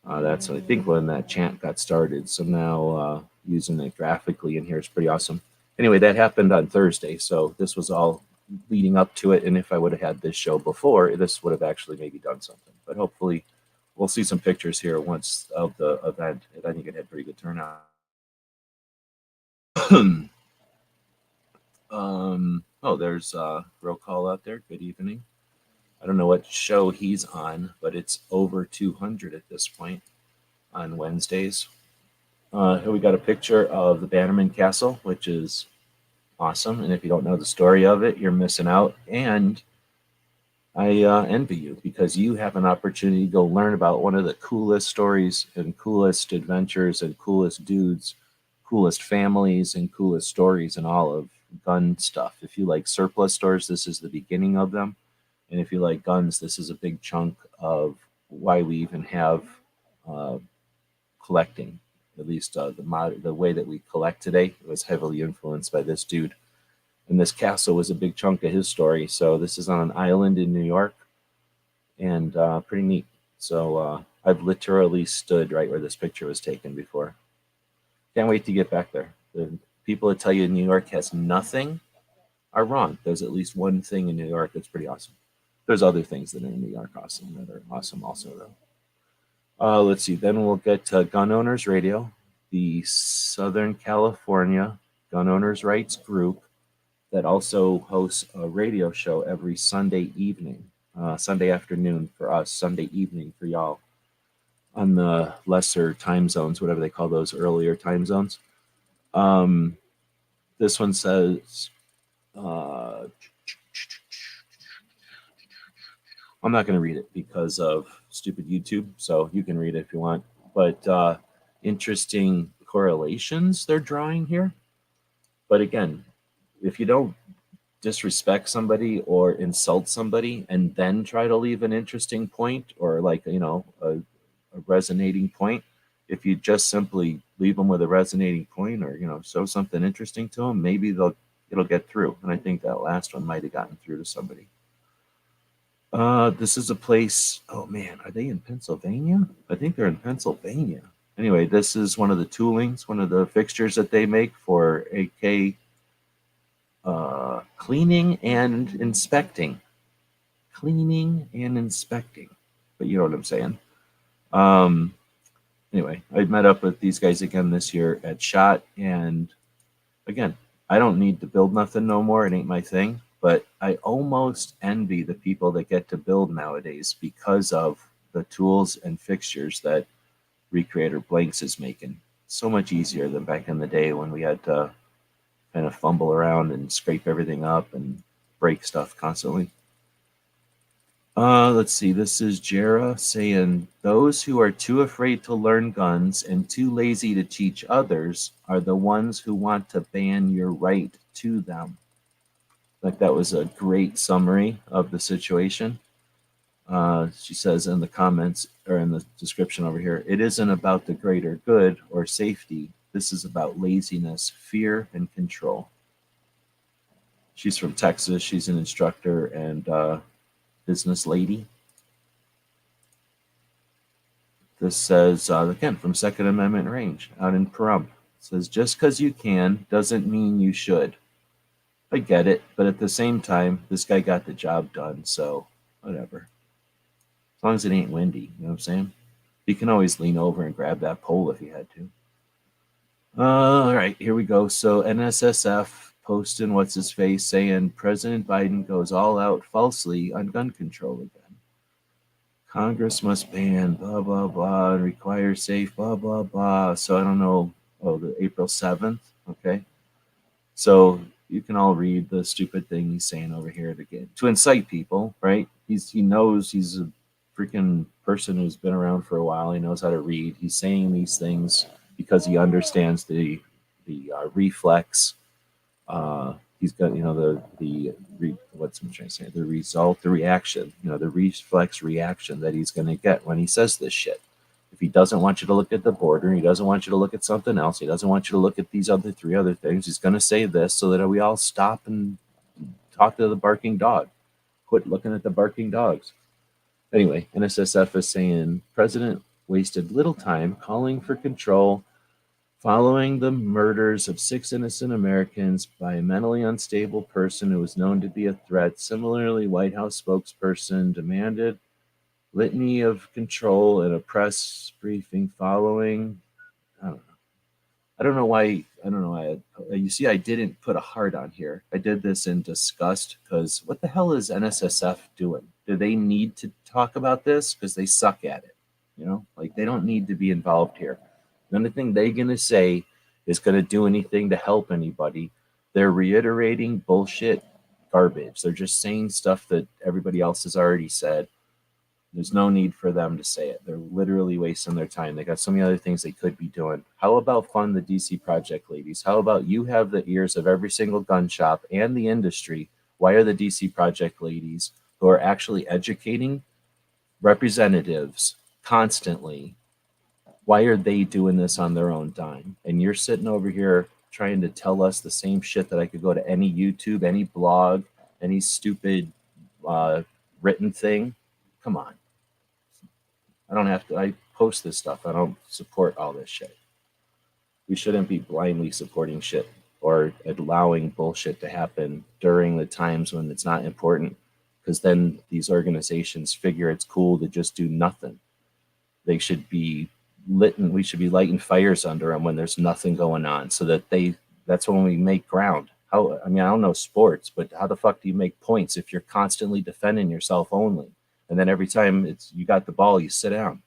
That's, I think, when that chant got started. So now using it graphically in here is pretty awesome. Anyway, that happened on Thursday. So this was all leading up to it. And if I would have had this show before, this would have actually maybe done something. But hopefully we'll see some pictures here once of the event. And I think it had pretty good turnout. Oh, there's Roll Call out there. Good evening. I don't know what show he's on, but it's over 200 at this point on Wednesdays. Here we got a picture of the Bannerman Castle, which is awesome. And if you don't know the story of it, you're missing out. And I envy you because you have an opportunity to go learn about one of the coolest stories and coolest adventures and coolest dudes, coolest families and coolest stories and all of gun stuff. If you like surplus stores, this is the beginning of them. And if you like guns, this is a big chunk of why we even have collecting. At least the way that we collect today was heavily influenced by this dude. And this castle was a big chunk of his story. So this is on an island in New York, and pretty neat. So I've literally stood right where this picture was taken before. Can't wait to get back there. The people that tell you New York has nothing are wrong. There's at least one thing in New York that's pretty awesome. There's other things that are in New York awesome that are awesome also, though. Let's see. Then we'll get to Gun Owners Radio, the Southern California Gun Owners Rights Group that also hosts a radio show every Sunday evening, Sunday afternoon for us, Sunday evening for y'all on the lesser time zones, whatever they call those earlier time zones. This one says, I'm not going to read it because of stupid YouTube, so you can read it if you want. But interesting correlations they're drawing here. But again, if you don't disrespect somebody or insult somebody and then try to leave an interesting point or like, a resonating point, if you just simply leave them with a resonating point or, show something interesting to them, maybe it'll get through. And I think that last one might have gotten through to somebody. This is a place, oh man, are they in Pennsylvania? I think they're in Pennsylvania. Anyway, this is one of the toolings, one of the fixtures that they make for AK cleaning and inspecting. Cleaning and inspecting. But you know what I'm saying. Anyway, I met up with these guys again this year at SHOT, and again, I don't need to build nothing no more. It ain't my thing. But I almost envy the people that get to build nowadays because of the tools and fixtures that Recreator Blanks is making. So much easier than back in the day when we had to kind of fumble around and scrape everything up and break stuff constantly. Let's see. This is Jera saying, those who are too afraid to learn guns and too lazy to teach others are the ones who want to ban your right to them. Like that was a great summary of the situation. She says in the comments or in the description over here, it isn't about the greater good or safety. This is about laziness, fear, and control. She's from Texas. She's an instructor and business lady. This says, again, from Second Amendment range out in Pahrump. It says, just because you can doesn't mean you should. I get it, but at the same time, this guy got the job done, so whatever. As long as it ain't windy, you know what I'm saying? You can always lean over and grab that pole if you had to. All right, here we go. So NSSF posting what's his face saying President Biden goes all out falsely on gun control again. Congress must ban blah blah blah and require safe blah blah blah. So I don't know. Oh, the April 7th. Okay. So you can all read the stupid thing he's saying over here to incite people, right? He knows he's a freaking person who's been around for a while. He knows how to read. He's saying these things because he understands the reflex. He's got what's I'm trying to say, the result, the reaction, the reflex reaction that he's going to get when he says this shit. If he doesn't want you to look at the border, he doesn't want you to look at something else, he doesn't want you to look at these three other things, he's going to say this so that we all stop and talk to the barking dog. Quit looking at the barking dogs. Anyway, NSSF is saying President wasted little time calling for control following the murders of 6 innocent Americans by a mentally unstable person who was known to be a threat. Similarly, White House spokesperson demanded litany of control in a press briefing following. I don't know why. You see, I didn't put a heart on here. I did this in disgust because what the hell is NSSF doing? Do they need to talk about this? Because they suck at it. They don't need to be involved here. Nothing they're going to say is going to do anything to help anybody. They're reiterating bullshit garbage. They're just saying stuff that everybody else has already said. There's no need for them to say it. They're literally wasting their time. They got so many other things they could be doing. How about fund the DC Project ladies? How about you have the ears of every single gun shop and the industry? Why are the DC Project ladies, who are actually educating representatives constantly, why are they doing this on their own dime? And you're sitting over here trying to tell us the same shit that I could go to any YouTube, any blog, any stupid written thing. Come on. I post this stuff. I don't support all this shit. We shouldn't be blindly supporting shit or allowing bullshit to happen during the times when it's not important, because then these organizations figure it's cool to just do nothing. They should be we should be lighting fires under them when there's nothing going on, so that's when we make ground. I don't know sports, but how the fuck do you make points if you're constantly defending yourself only? And then every time you got the ball, you sit down.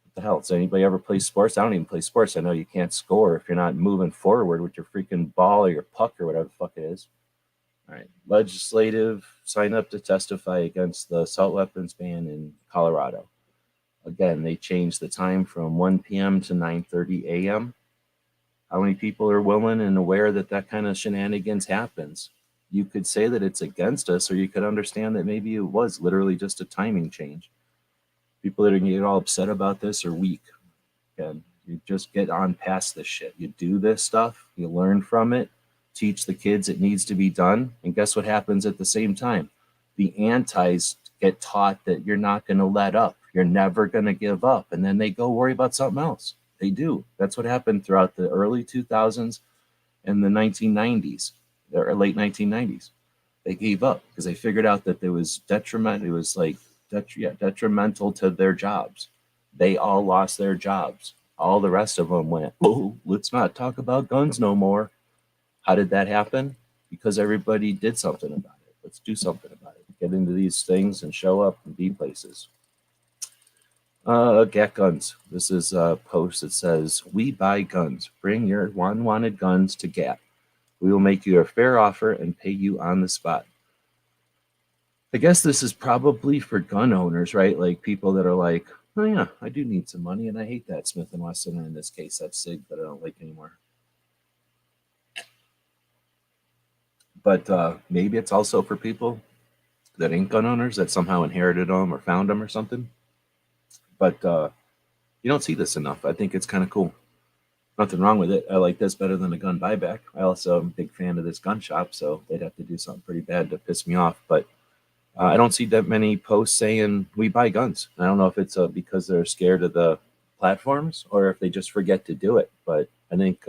What the hell? Does anybody ever play sports? I don't even play sports. I know you can't score if you're not moving forward with your freaking ball or your puck or whatever the fuck it is. All right. Legislative sign up to testify against the assault weapons ban in Colorado. Again, they changed the time from 1 p.m. to 9:30 a.m. How many people are willing and aware that kind of shenanigans happens? You could say that it's against us, or you could understand that maybe it was literally just a timing change. People that are going to get all upset about this are weak. And you just get on past this shit. You do this stuff, you learn from it, teach the kids it needs to be done, and guess what happens at the same time? The antis get taught that you're not going to let up. You're never going to give up. And then they go worry about something else. They do. That's what happened throughout the early 2000s and the 1990s, or late 1990s. They gave up because they figured out that it was detrimental. It was like detrimental to their jobs. They all lost their jobs. All the rest of them went, oh, let's not talk about guns no more. How did that happen? Because everybody did something about it. Let's do something about it. Get into these things and show up and be places. Get guns. This is a post that says, we buy guns. Bring your unwanted guns to GAT. We will make you a fair offer and pay you on the spot. I guess this is probably for gun owners, right? Like people that are like, oh yeah, I do need some money and I hate that Smith & Wesson. In this case, that's SIG that I don't like anymore. But maybe it's also for people that ain't gun owners that somehow inherited them or found them or something. But you don't see this enough. I think it's kind of cool. Nothing wrong with it. I like this better than a gun buyback. I also am a big fan of this gun shop, so they'd have to do something pretty bad to piss me off. But I don't see that many posts saying we buy guns. I don't know if it's because they're scared of the platforms or if they just forget to do it. But I think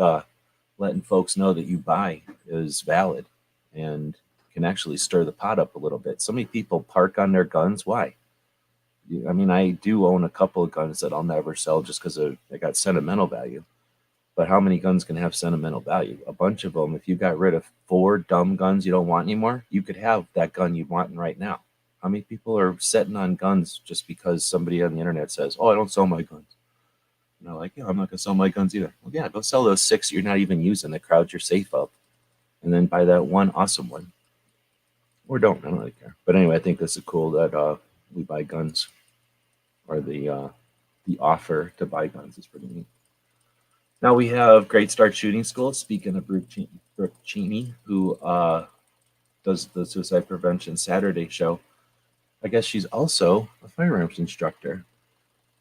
letting folks know that you buy is valid and can actually stir the pot up a little bit. So many people park on their guns. Why? I mean, I do own a couple of guns that I'll never sell just because they got sentimental value. But how many guns can have sentimental value? A bunch of them. If you got rid of 4 dumb guns you don't want anymore, you could have that gun you want right now. How many people are sitting on guns just because somebody on the internet says, "Oh, I don't sell my guns"? And they're like, "Yeah, I'm not gonna sell my guns either." Well, yeah, go sell those 6 you're not even using that crowd your safe up, and then buy that one awesome one. Or don't. I don't really care. But anyway, I think this is cool that we buy guns, or the offer to buy guns is pretty neat. Now we have Great Start Shooting School. Speaking of Brooke Cheney, who does the Suicide Prevention Saturday show, I guess she's also a firearms instructor.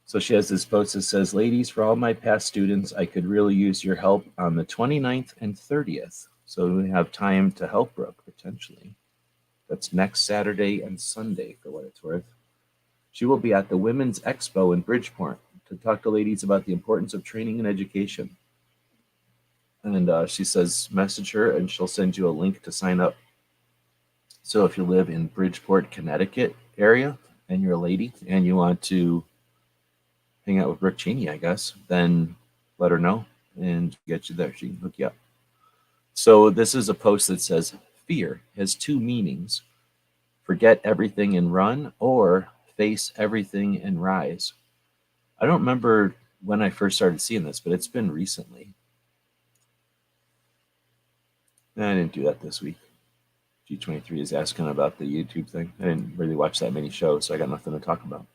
So she has this post that says, "Ladies, for all my past students, I could really use your help on the 29th and 30th. So we have time to help Brooke, potentially. That's next Saturday and Sunday, for what it's worth. She will be at the Women's Expo in Bridgeport to talk to ladies about the importance of training and education." And she says, message her and she'll send you a link to sign up. So if you live in Bridgeport, Connecticut area, and you're a lady and you want to hang out with Brooke Cheney, I guess, then let her know and get you there. She can hook you up. So this is a post that says, "Fear has 2 meanings. Forget everything and run, or face everything and rise." I don't remember when I first started seeing this, but it's been recently. I didn't do that this week. G23 is asking about the YouTube thing. I didn't really watch that many shows, so I got nothing to talk about.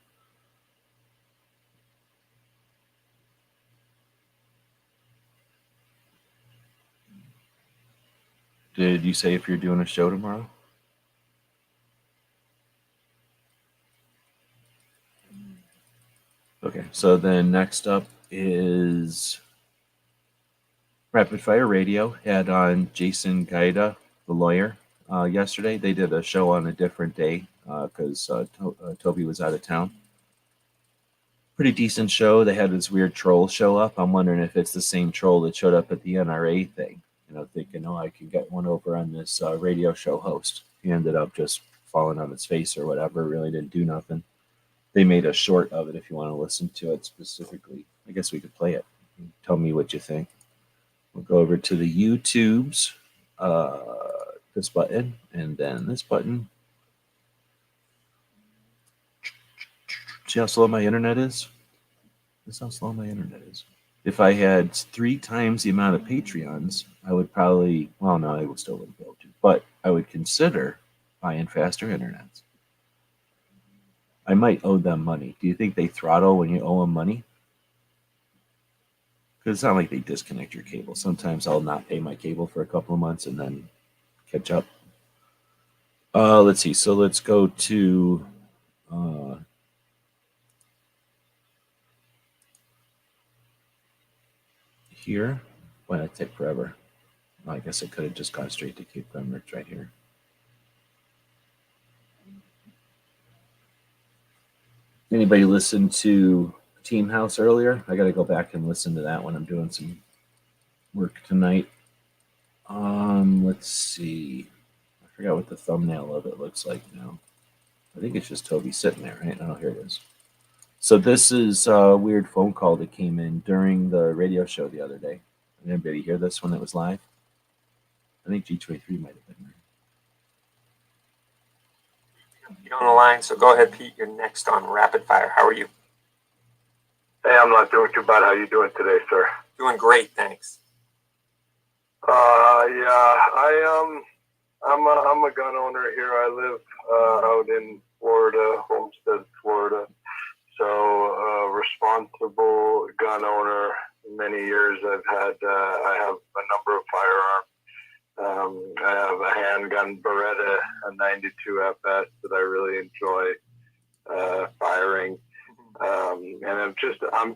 Did you say if you're doing a show tomorrow? Okay, so then next up is Rapid Fire Radio. Had on Jason Gaida, the lawyer, yesterday. They did a show on a different day because Toby was out of town. Pretty decent show. They had this weird troll show up. I'm wondering if it's the same troll that showed up at the NRA thing. Thinking, "Oh, I can get one over on this radio show host." He ended up just falling on his face or whatever. Really didn't do nothing. They made a short of it if you want to listen to it specifically. I guess we could play it. Tell me what you think. We'll go over to the YouTubes, this button, and then this button. See how slow my internet is? This is how slow my internet is. If I had 3 times the amount of Patreons, I would probably, well, no, I would still wouldn't be able to, but I would consider buying faster internets. I might owe them money. Do you think they throttle when you owe them money? Because it's not like they disconnect your cable. Sometimes I'll not pay my cable for a couple of months and then catch up. Let's see. So let's go to here. Why did it take forever? Well, I guess I could have just gone straight to Cape Grimrich right here. Anybody listen to Team House earlier? I got to go back and listen to that when I'm doing some work tonight. Let's see. I forgot what the thumbnail of it looks like now. I think it's just Toby sitting there, right? Oh, here it is. So this is a weird phone call that came in during the radio show the other day. Did anybody hear this when it was live? I think G23 might have been there.
Pete on the line, so go ahead, Pete. You're next on Rapid Fire. How are you?
Hey, I'm not doing too bad. How you doing today, sir?
Doing great, thanks.
I'm a gun owner here. I live out in Florida, Homestead, Florida. So responsible gun owner. Many years I have a number of firearms. I have a handgun Beretta, a 92 FS that I really enjoy firing. And I'm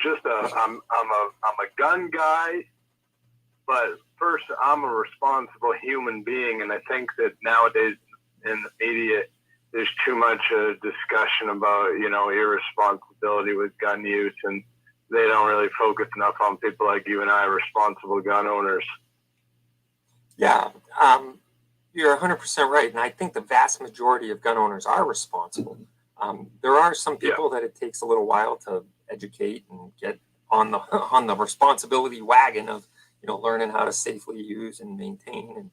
a gun guy, but first I'm a responsible human being, and I think that nowadays in the media there's too much discussion about irresponsibility with gun use, and they don't really focus enough on people like you and I, responsible gun owners.
Yeah, you're 100% right, and I think the vast majority of gun owners are responsible. There are some people that it takes a little while to educate and get on the on the responsibility wagon of, you know, learning how to safely use and maintain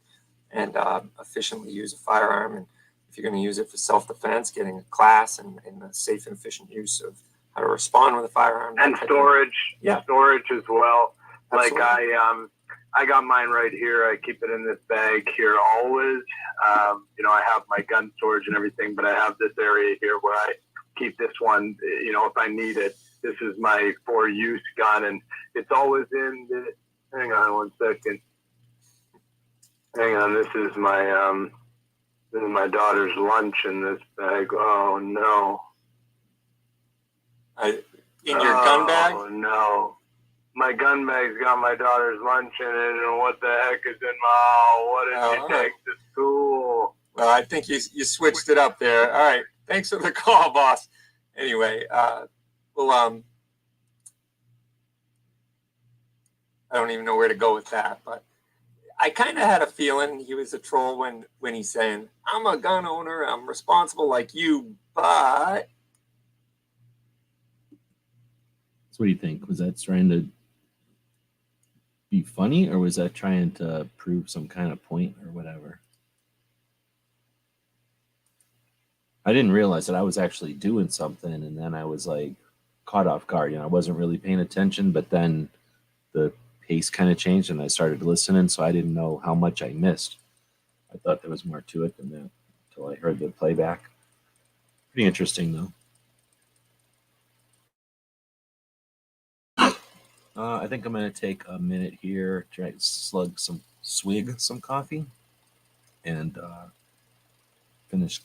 and efficiently use a firearm. And if you're going to use it for self-defense, getting a class and a safe and efficient use of how to respond with a firearm.
And storage,
yeah,
storage as well.
Absolutely.
Like I got mine right here. I keep it in this bag here always. You know, I have my gun storage and everything, but I have this area here where I keep this one, you know, if I need it. This is my for-use gun, and it's always in the, hang on one second. Hang on, this is my daughter's lunch in this bag. Oh no.
In your gun bag?
Oh no. My gun bag's got my daughter's lunch in it, and what the heck is in my, oh, what did you take to school?
Well, I think you switched it up there. All right. Thanks for the call, boss. Anyway, well, I don't even know where to go with that, but I kind of had a feeling he was a troll when he's saying, I'm a gun owner, I'm responsible like you, but...
So what do you think? Was that trying to be funny, or was that trying to prove some kind of point or whatever? I didn't realize that I was actually doing something, and then I was like caught off guard. You know, I wasn't really paying attention, but then the pace kind of changed and I started listening, so I didn't know how much I missed. I thought there was more to it than that until I heard the playback. Pretty interesting, though. I think I'm going to take a minute here, try to swig some coffee, and finish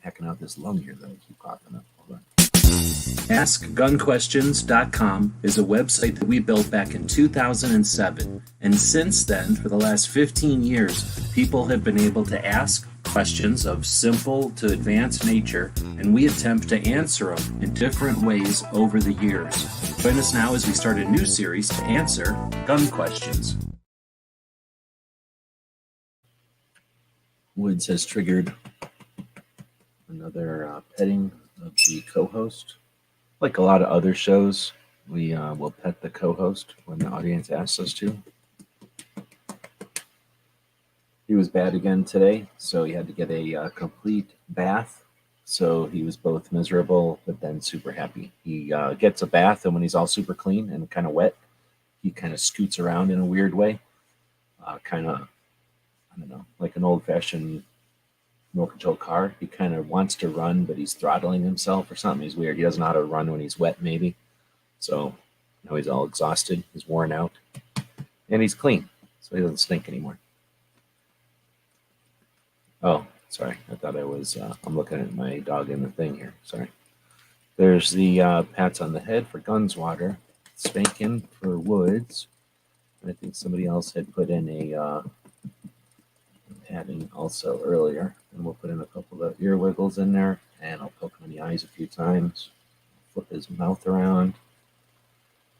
hacking out this lung here that I keep coughing up. Hold on. AskGunQuestions.com is a website that we built back in 2007, and since then, for the last 15 years, people have been able to ask questions of simple to advanced nature, and we attempt to answer them in different ways over the years. Join us now as we start a new series to answer gun questions. Woods has triggered another petting of the co-host. Like a lot of other shows, we will pet the co-host when the audience asks us to. He was bad again today, so he had to get a complete bath. So he was both miserable, but then super happy. He gets a bath, and when he's all super clean and kind of wet, he kind of scoots around in a weird way. Kind of, I don't know, like an old-fashioned remote-control car. He kind of wants to run, but he's throttling himself or something. He's weird. He doesn't know how to run when he's wet, maybe. So now he's all exhausted. He's worn out. And he's clean, so he doesn't stink anymore. Oh, sorry. I thought I was, I'm looking at my dog in the thing here. Sorry. There's the pats on the head for Gunswater, spanking for Woods. And I think somebody else had put in a patting also earlier. And we'll put in a couple of ear wiggles in there, and I'll poke him in the eyes a few times, flip his mouth around,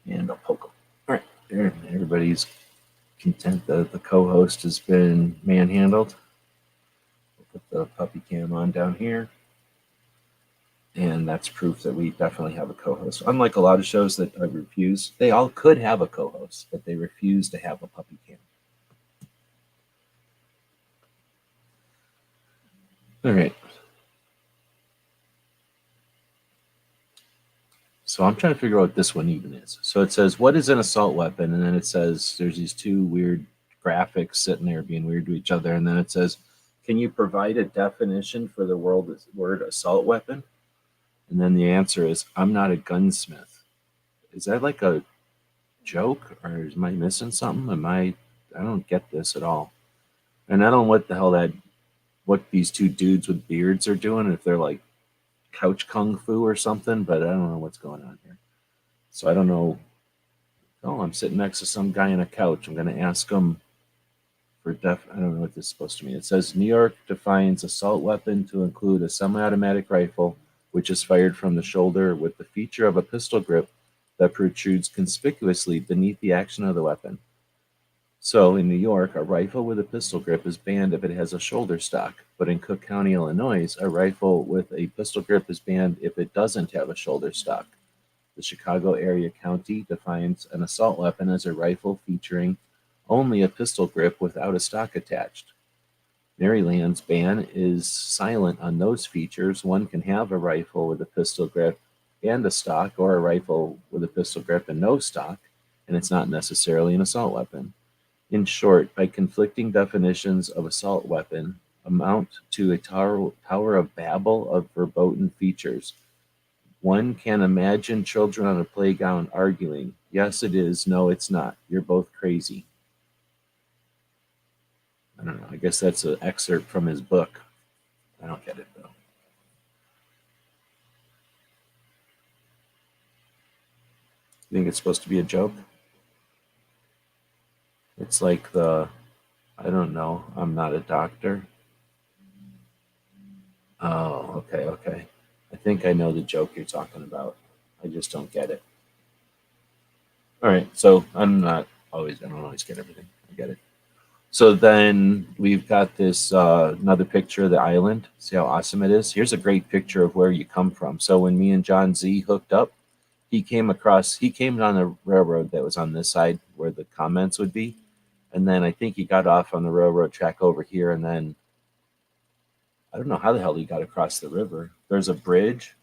and I'll poke him. All right, there. Everybody's content that the co-host has been manhandled. Put the puppy cam on down here, and that's proof that we definitely have a co-host. Unlike a lot of shows that I refuse, they all could have a co-host, but they refuse to have a puppy cam. All right. So I'm trying to figure out what this one even is. So it says, what is an assault weapon? And then it says there's these two weird graphics sitting there being weird to each other. And then it says, can you provide a definition for the word assault weapon? And then the answer is, I'm not a gunsmith. Is that like a joke, or am I missing something? I don't get this at all. And I don't know what the hell what these two dudes with beards are doing, if they're like couch kung fu or something, but I don't know what's going on here. So I don't know. Oh, I'm sitting next to some guy on a couch. I'm going to ask him I don't know what this is supposed to mean. It says New York defines assault weapon to include a semi-automatic rifle, which is fired from the shoulder with the feature of a pistol grip that protrudes conspicuously beneath the action of the weapon. So in New York, a rifle with a pistol grip is banned if it has a shoulder stock, but in Cook County, Illinois, a rifle with a pistol grip is banned if it doesn't have a shoulder stock. The Chicago area county defines an assault weapon as a rifle featuring only a pistol grip without a stock attached. Maryland's ban is silent on those features. One can have a rifle with a pistol grip and a stock, or a rifle with a pistol grip and no stock, and it's not necessarily an assault weapon. In short, by conflicting definitions of assault weapon amount to a tower of Babel of verboten features. One can imagine children on a playground arguing, yes it is, no it's not, you're both crazy. I don't know, I guess that's an excerpt from his book. I don't get it though. You think it's supposed to be a joke? It's like I don't know, I'm not a doctor. Oh, okay. I think I know the joke you're talking about. I just don't get it. All right, so I don't always get everything. I get it. So then we've got this another picture of the island. See how awesome it is? Here's a great picture of where you come from. So when me and John Z hooked up, he came on a railroad that was on this side where the comments would be. And then I think he got off on the railroad track over here. And then I don't know how the hell he got across the river. There's a bridge.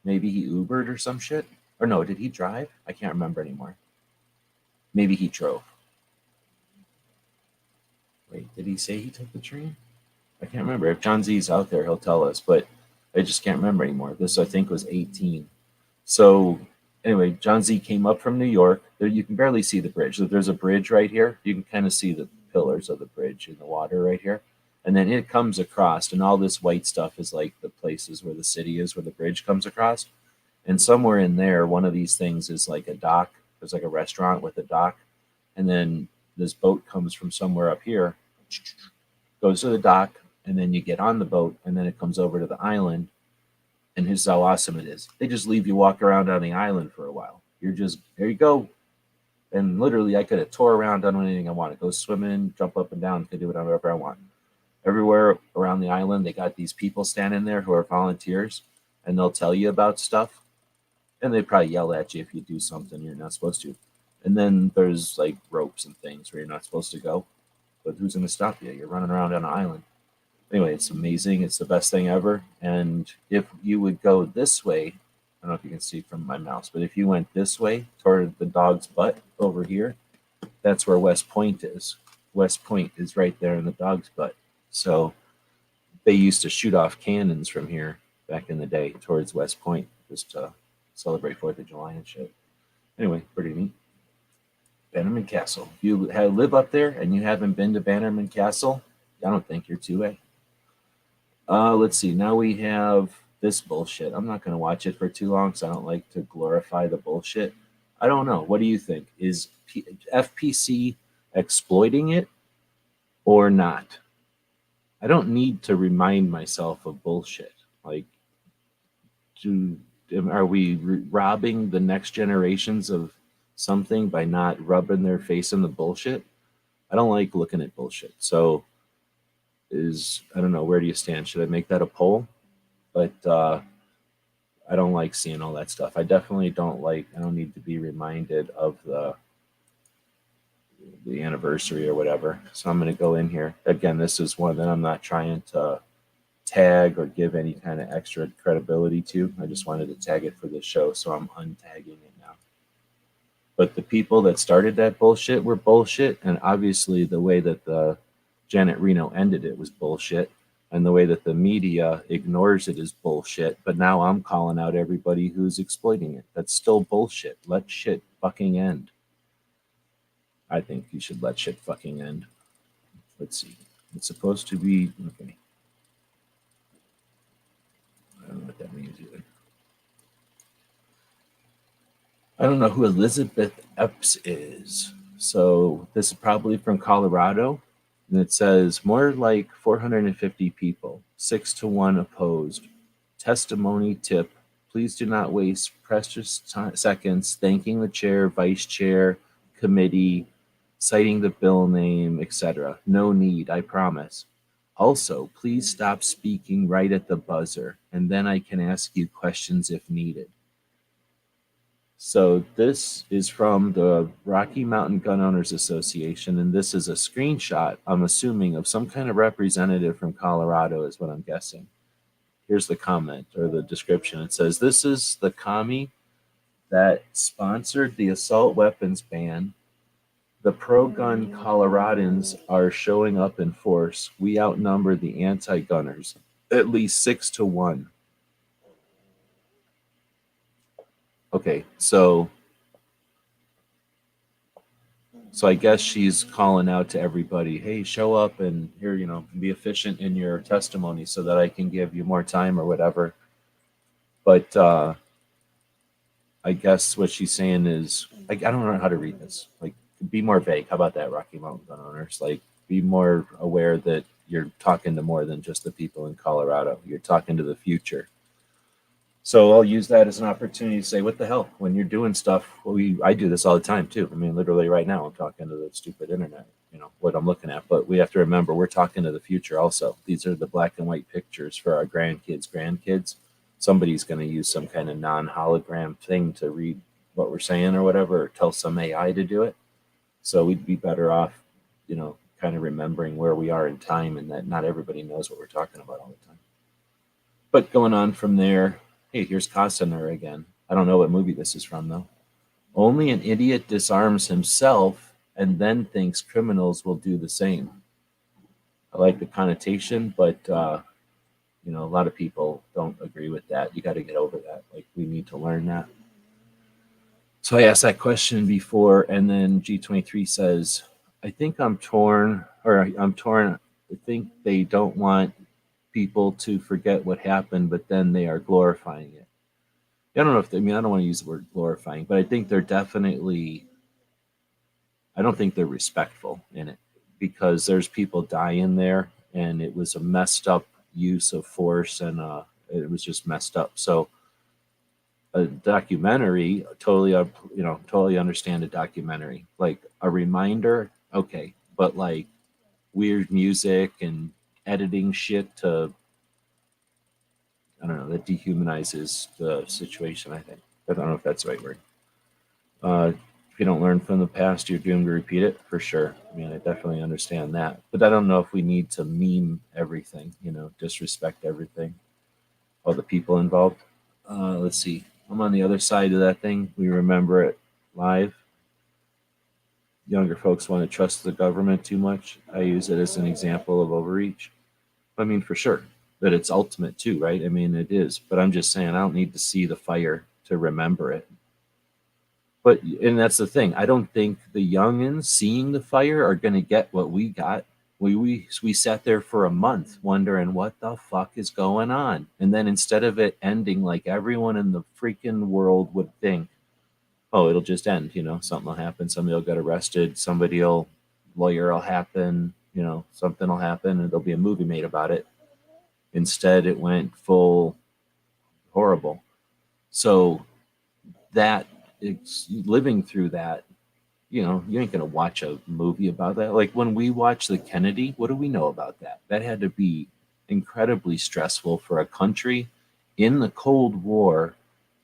Maybe he Ubered or some shit. Or no, did he drive? I can't remember anymore. Maybe he drove. Wait, did he say he took the train? I can't remember. If John Z's out there, he'll tell us, but I just can't remember anymore. This, I think, was 18. So anyway, John Z came up from New York. There, you can barely see the bridge. There's a bridge right here. You can kind of see the pillars of the bridge in the water right here. And then it comes across, and all this white stuff is like the places where the city is, where the bridge comes across. And somewhere in there, one of these things is like a dock. There's like a restaurant with a dock. And then this boat comes from somewhere up here, goes to the dock, and then you get on the boat, and then it comes over to the island. And here's how awesome it is. They just leave you walk around on the island for a while. You're just, there you go. And literally, I could have tore around, done anything I wanted. Go swimming, jump up and down, could do whatever I want. Everywhere around the island, they got these people standing there who are volunteers, and they'll tell you about stuff. And they probably yell at you if you do something you're not supposed to. And then there's like ropes and things where you're not supposed to go. But who's going to stop you? You're running around on an island. Anyway, it's amazing. It's the best thing ever. And if you would go this way, I don't know if you can see from my mouse, but if you went this way toward the dog's butt over here, that's where West Point is. West Point is right there in the dog's butt. So they used to shoot off cannons from here back in the day towards West Point just to celebrate 4th of July and shit. Anyway, pretty neat. Bannerman Castle. If you live up there and you haven't been to Bannerman Castle, I don't think you're 2A. Let's see. Now we have this bullshit. I'm not going to watch it for too long because I don't like to glorify the bullshit. I don't know. What do you think? Is FPC exploiting it or not? I don't need to remind myself of bullshit. Like, are we robbing the next generations of something by not rubbing their face in the bullshit? I don't like looking at bullshit. So I don't know, where do you stand? Should I make that a poll? But I don't like seeing all that stuff. I definitely don't need to be reminded of the anniversary or whatever. So I'm going to go in here. Again, this is one that I'm not trying to tag or give any kind of extra credibility to. I just wanted to tag it for the show, so I'm untagging it now. But the people that started that bullshit were bullshit, and obviously the way that the Janet Reno ended it was bullshit, and the way that the media ignores it is bullshit. But now I'm calling out everybody who's exploiting it. That's still bullshit. Let shit fucking end. I think you should let shit fucking end. Let's see. It's supposed to be okay. I don't know what that means either. I don't know who Elizabeth Epps is. So this is probably from Colorado. And it says more like 450 people, 6-1 opposed. Testimony tip. Please do not waste precious seconds thanking the chair, vice chair, committee, citing the bill name, etc. No need, I promise. Also, please stop speaking right at the buzzer, and then I can ask you questions if needed. So this is from the Rocky Mountain Gun Owners Association, and this is a screenshot, I'm assuming, of some kind of representative from Colorado, is what I'm guessing. Here's the comment or the description. It says, "This is the commie that sponsored the assault weapons ban. The pro-gun Coloradans are showing up in force. We outnumber the anti-gunners, at least 6-1. Okay, so I guess she's calling out to everybody, hey, show up and here, be efficient in your testimony so that I can give you more time or whatever. But I guess what she's saying is, like, I don't know how to read this. Like, be more vague. How about that, Rocky Mountain Gun Owners? Like, be more aware that you're talking to more than just the people in Colorado. You're talking to the future. So I'll use that as an opportunity to say, what the hell? When you're doing stuff, I do this all the time too. I mean, literally right now, I'm talking to the stupid internet, what I'm looking at. But we have to remember, we're talking to the future also. These are the black and white pictures for our grandkids. Somebody's going to use some kind of non-hologram thing to read what we're saying or whatever, or tell some AI to do it. So we'd be better off, kind of remembering where we are in time and that not everybody knows what we're talking about all the time. But going on from there, hey, here's Costner again. I don't know what movie this is from, though. Only an idiot disarms himself and then thinks criminals will do the same. I like the connotation, but, a lot of people don't agree with that. You got to get over that. Like, we need to learn that. So I asked that question before, and then G23 says, I think I'm torn. I think they don't want people to forget what happened, but then they are glorifying it. I don't know if I don't want to use the word glorifying, but I think they're definitely, I don't think they're respectful in it, because there's people dying there and it was a messed up use of force, and it was just messed up. So a documentary, totally understand a documentary, like a reminder. Okay. But like weird music and editing shit to, I don't know, that dehumanizes the situation, I think. I don't know if that's the right word. If you don't learn from the past, you're doomed to repeat it, for sure. I mean, I definitely understand that. But I don't know if we need to meme everything, disrespect everything, all the people involved. Let's see. I'm on the other side of that thing. We remember it live. Younger folks want to trust the government too much. I use it as an example of overreach. I mean, for sure. But it's ultimate too, right? I mean, it is. But I'm just saying, I don't need to see the fire to remember it. But, and that's the thing. I don't think the youngins seeing the fire are going to get what we got. We sat there for a month wondering what the fuck is going on. And then instead of it ending like everyone in the freaking world would think, oh, it'll just end, something will happen. Somebody will get arrested. Lawyer will happen, something will happen and there'll be a movie made about it. Instead, it went full horrible. So that, living through that, you ain't going to watch a movie about that. Like when we watch the Kennedy, what do we know about that? That had to be incredibly stressful for a country in the Cold War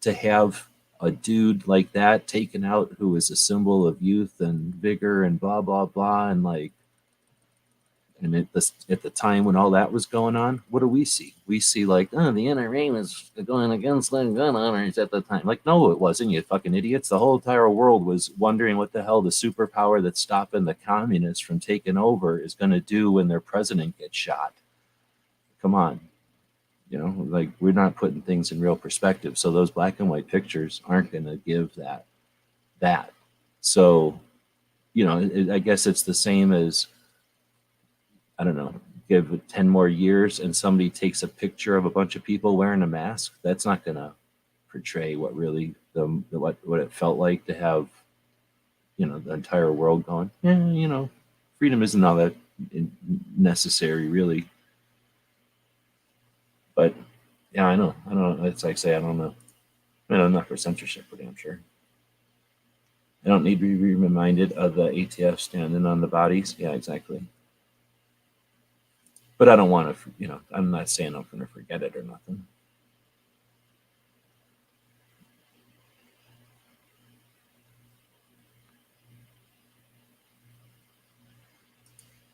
to have a dude like that taken out who was a symbol of youth and vigor and blah, blah, blah. And at the time when all that was going on, what do we see? We see like, the NRA was going against gun owners at the time. Like, no, it wasn't, you fucking idiots. The whole entire world was wondering what the hell the superpower that's stopping the communists from taking over is going to do when their president gets shot. Come on. Like, we're not putting things in real perspective. So those black and white pictures aren't going to give that. So, I guess it's the same as, I don't know, give it 10 more years and somebody takes a picture of a bunch of people wearing a mask. That's not going to portray what really what it felt like to have, the entire world going, freedom isn't all that necessary, really. But yeah, I know. It's like, say, I don't know. I mean, I'm not for censorship, for damn sure. I don't need to be reminded of the ATF standing on the bodies. Yeah, exactly. But I don't want to, I'm not saying I'm going to forget it or nothing.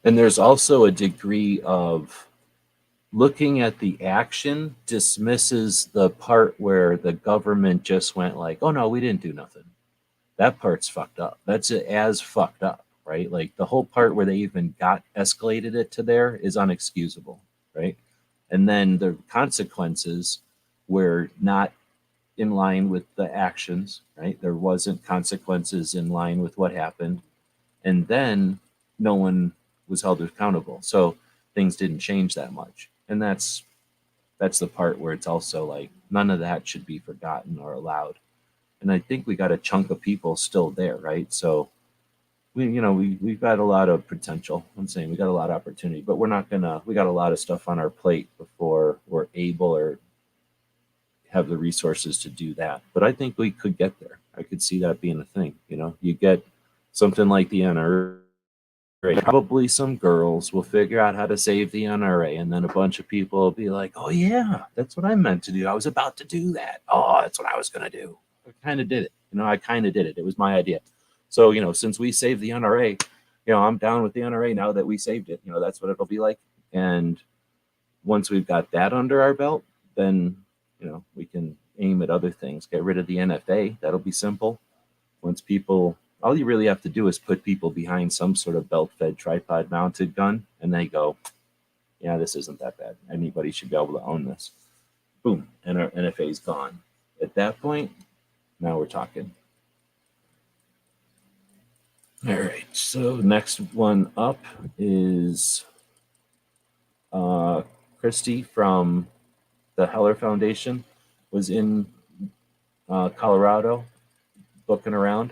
And there's also a degree of looking at the action dismisses the part where the government just went like, oh no, we didn't do nothing. That part's fucked up. That's as fucked up, right? Like the whole part where they even got escalated it to there is unexcusable, right? And then the consequences were not in line with the actions, right? There wasn't consequences in line with what happened. And then no one was held accountable. So things didn't change that much. And that's the part where it's also like none of that should be forgotten or allowed. And I think we got a chunk of people still there, right? So we've got a lot of potential. I'm saying we got a lot of opportunity, but we got a lot of stuff on our plate before we're able or have the resources to do that. But I think we could get there. I could see that being a thing. You get something like the NRA. Probably some girls will figure out how to save the NRA, and then a bunch of people will be like, "Oh yeah, that's what I meant to do. I was about to do that. Oh, that's what I was going to do. I kind of did it. I kind of did it. It was my idea." So since we saved the NRA, I'm down with the NRA now that we saved it. That's what it'll be like. And once we've got that under our belt, then we can aim at other things. Get rid of the NFA. That'll be simple. Once people, all you really have to do is put people behind some sort of belt-fed, tripod-mounted gun, and they go, yeah, this isn't that bad. Anybody should be able to own this. Boom, and our NFA is gone. At that point, now we're talking. All right, so next one up is Christy from the Heller Foundation was in Colorado looking around.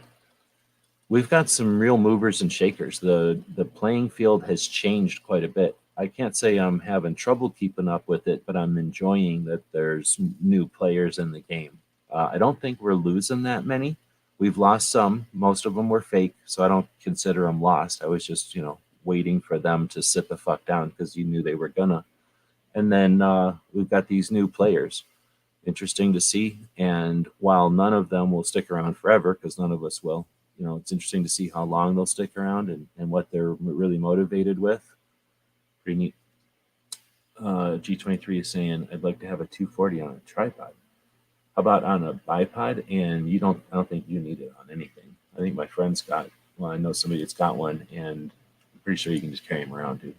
We've got some real movers and shakers. The playing field has changed quite a bit. I can't say I'm having trouble keeping up with it, but I'm enjoying that there's new players in the game. I don't think we're losing that many. We've lost some. Most of them were fake, so I don't consider them lost. I was just, waiting for them to sit the fuck down because you knew they were gonna. And then we've got these new players. Interesting to see. And while none of them will stick around forever, because none of us will, it's interesting to see how long they'll stick around and what they're really motivated with. Pretty neat. G23 is saying, I'd like to have a 240 on a tripod. How about on a bipod? And I don't think you need it on anything. I think my friend's I know somebody that's got one, and I'm pretty sure you can just carry them around, dude.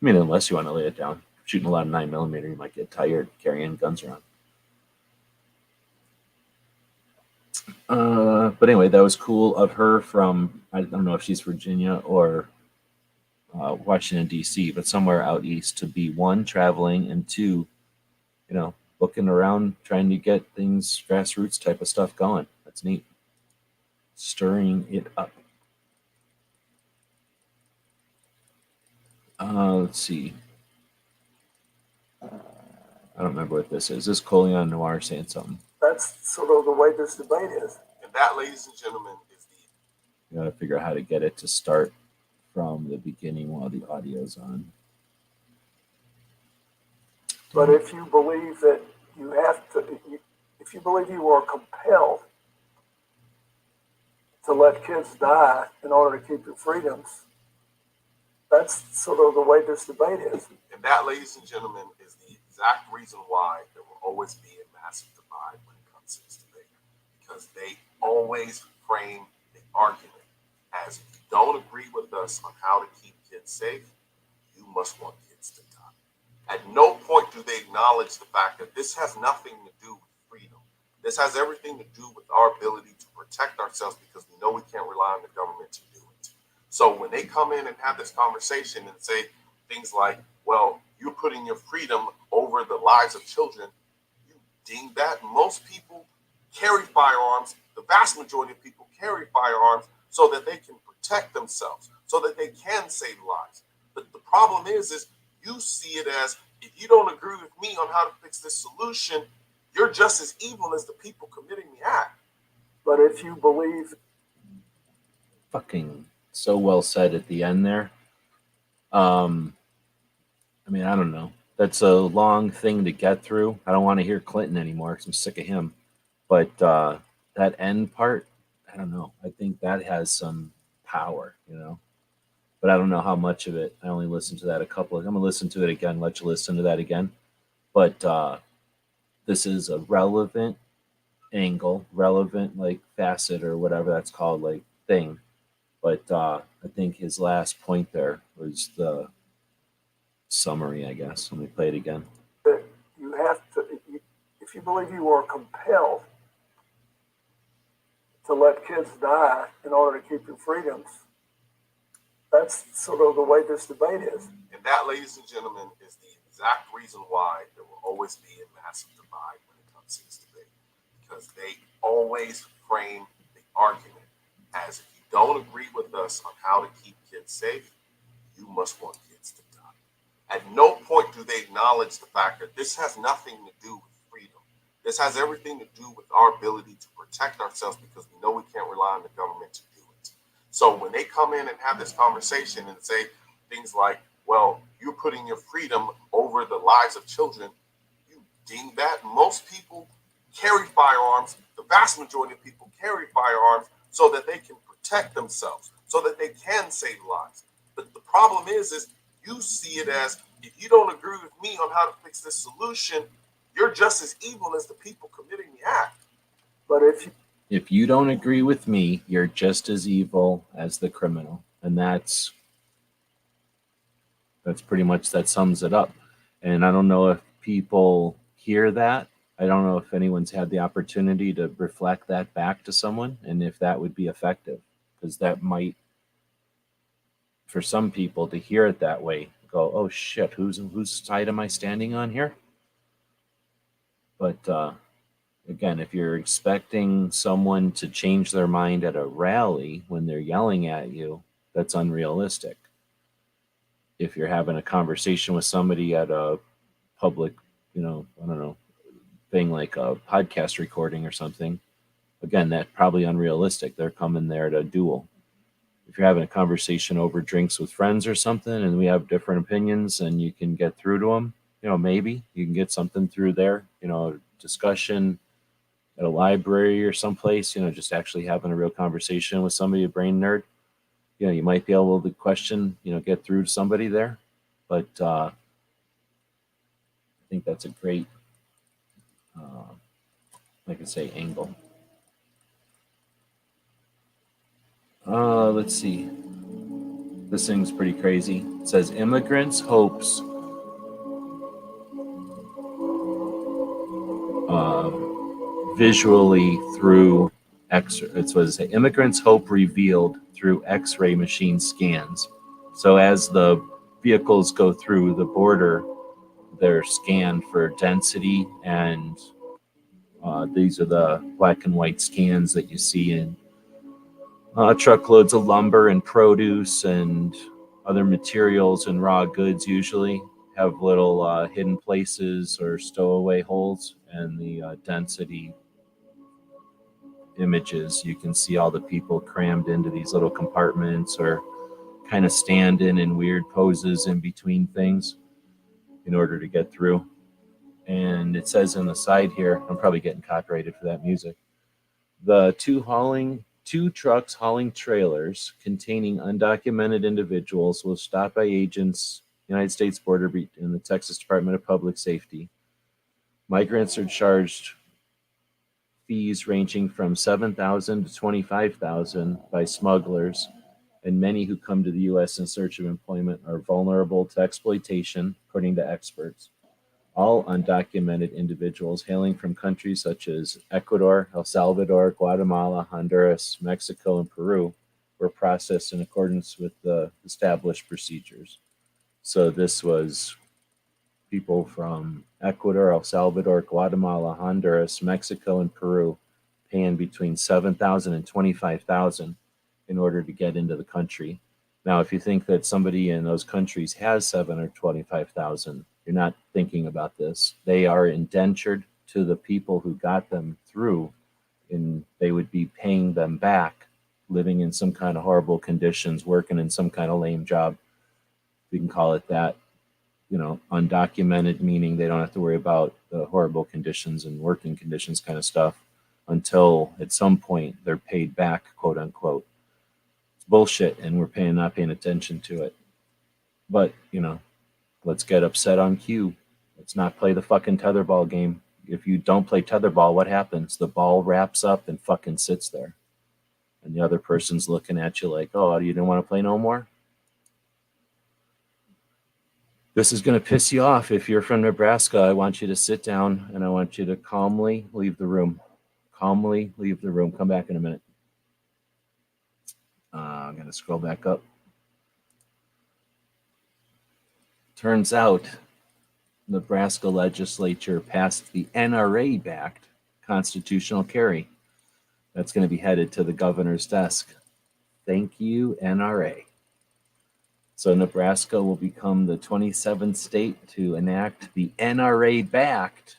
I mean, unless you want to lay it down. Shooting a lot of 9mm, you might get tired carrying guns around. But anyway, that was cool of her from, I don't know if she's Virginia or Washington, D.C., but somewhere out east to be one, traveling, and two, looking around, trying to get things, grassroots type of stuff going. That's neat. Stirring it up. Let's see. I don't remember what this is. This is Colion Noir saying something.
That's sort of the way this debate is.
And that, ladies and gentlemen, is the...
You got to figure out how to get it to start from the beginning while the audio's on.
But if you believe that you have to, if you believe you are compelled to let kids die in order to keep your freedoms, that's sort of the way this debate is.
And that, ladies and gentlemen, is the exact reason why there will always be a massive divide when it comes to this debate. Because they always frame the argument as, if you don't agree with us on how to keep kids safe, you must want kids to die. At no point do they acknowledge the fact that this has nothing to do with freedom. This has everything to do with our ability to protect ourselves, because we know we can't rely on the government to do it. So when they come in and have this conversation and say things like, well, you're putting your freedom over the lives of children, you ding that. Most people carry firearms. The vast majority of people carry firearms so that they can protect themselves, so that they can save lives. But the problem is you see it as, if you don't agree with me on how to fix this solution, you're just as evil as the people committing the act.
But if you believe...
Fucking so well said at the end there. I mean, I don't know. That's a long thing to get through. I don't want to hear Clinton anymore because I'm sick of him. But that end part, I don't know. I think that has some power, But but I don't know how much of it. I only listened to that a couple of. I'm gonna listen to it again. Let you listen to that again. But this is a relevant angle, relevant like facet or whatever that's called, like thing. But I think his last point there was the summary, I guess. Let me play it again.
That you have to, if you believe you are compelled to let kids die in order to keep your freedoms, that's sort of the way this debate is.
And that, ladies and gentlemen, is the exact reason why there will always be a massive divide when it comes to this debate. Because they always frame the argument as if you don't agree with us on how to keep kids safe, you must want kids to die. At no point do they acknowledge the fact that this has nothing to do with freedom. This has everything to do with our ability to protect ourselves because we know we can't rely on the government to do it. So when they come in and have this conversation and say things like, well, you're putting your freedom over the lives of children, you dingbat. Most people carry firearms. The vast majority of people carry firearms so that they can protect themselves, so that they can save lives. But the problem is you see it as, if you don't agree with me on how to fix this solution, you're just as evil as the people committing the act.
But
if you don't agree with me, you're just as evil as the criminal. And that's pretty much, that sums it up. And I don't know if people hear that. I don't know if anyone's had the opportunity to reflect that back to someone and if that would be effective, because that might, for some people to hear it that way, go, oh shit, whose side am I standing on here? But again, if you're expecting someone to change their mind at a rally when they're yelling at you, that's unrealistic. If you're having a conversation with somebody at a public, I don't know, thing like a podcast recording or something, again, that's probably unrealistic. They're coming there to duel. If you're having a conversation over drinks with friends or something and we have different opinions and you can get through to them, maybe you can get something through there, discussion at a library or someplace, just actually having a real conversation with somebody, a brain nerd, you might be able to question, get through to somebody there. But I think that's a great, like I say, angle. Let's see. This thing's pretty crazy. It says immigrants' hopes visually through it was immigrants' hope revealed through X-ray machine scans. So as the vehicles go through the border, they're scanned for density, and these are the black and white scans that you see in truckloads of lumber and produce and other materials and raw goods. Usually have little hidden places or stowaway holes, and the density images, you can see all the people crammed into these little compartments or kind of standing in weird poses in between things in order to get through. And it says on the side here, I'm probably getting copyrighted for that music, the two trucks hauling trailers containing undocumented individuals will stop by agents, United States Border and the Texas Department of Public Safety. Migrants are charged fees ranging from $7,000 to $25,000 by smugglers, and many who come to the U.S. in search of employment are vulnerable to exploitation, according to experts. All undocumented individuals hailing from countries such as Ecuador, El Salvador, Guatemala, Honduras, Mexico, and Peru were processed in accordance with the established procedures. So this was people from Ecuador, El Salvador, Guatemala, Honduras, Mexico, and Peru paying between $7,000 and $25,000 in order to get into the country. Now, if you think that somebody in those countries has $7,000 or $25,000, you're not thinking about this. They are indentured to the people who got them through, and they would be paying them back, living in some kind of horrible conditions, working in some kind of lame job. We can call it that. Undocumented, meaning they don't have to worry about the horrible conditions and working conditions kind of stuff until at some point they're paid back, quote unquote. bullshit, and we're not paying attention to it. But, you know, let's get upset on cue. Let's not play the fucking tetherball game. If you don't play tetherball, what happens? The ball wraps up and fucking sits there. And the other person's looking at you like, oh, you didn't want to play no more? This is going to piss you off. If you're from Nebraska, I want you to sit down and I want you to calmly leave the room. Calmly leave the room. Come back in a minute. I'm going to scroll back up. Turns out Nebraska legislature passed the NRA-backed constitutional carry. That's going to be headed to the governor's desk. Thank you, NRA. So Nebraska will become the 27th state to enact the NRA-backed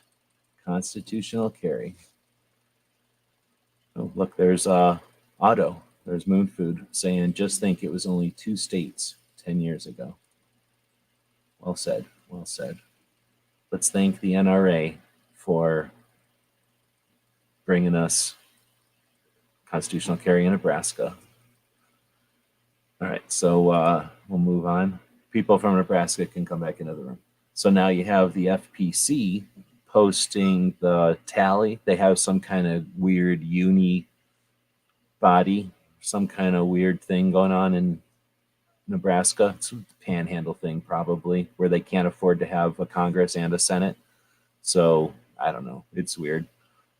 constitutional carry. Oh, look, there's Otto. There's Moon Food saying, just think it was only 2 states 10 years ago. Well said. Well said. Let's thank the NRA for bringing us constitutional carry in Nebraska. All right, so we'll move on. People from Nebraska can come back into the room. So now you have the FPC posting the tally. They have some kind of weird uni body, some kind of weird thing going on in Nebraska. It's a panhandle thing probably, where they can't afford to have a Congress and a Senate. So I don't know. It's weird.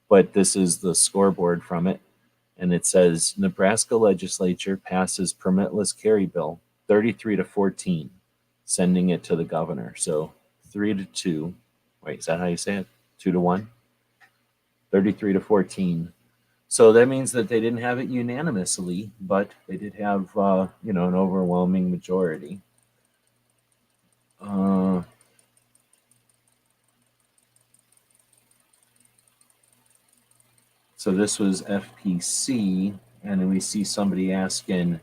But this is the scoreboard from it. And it says Nebraska legislature passes permitless carry bill 33-14, sending it to the governor. So 3-2. Wait, is that how you say it? 2-1? 33-14. So that means that they didn't have it unanimously, but they did have, an overwhelming majority. So this was FPC, and then we see somebody asking,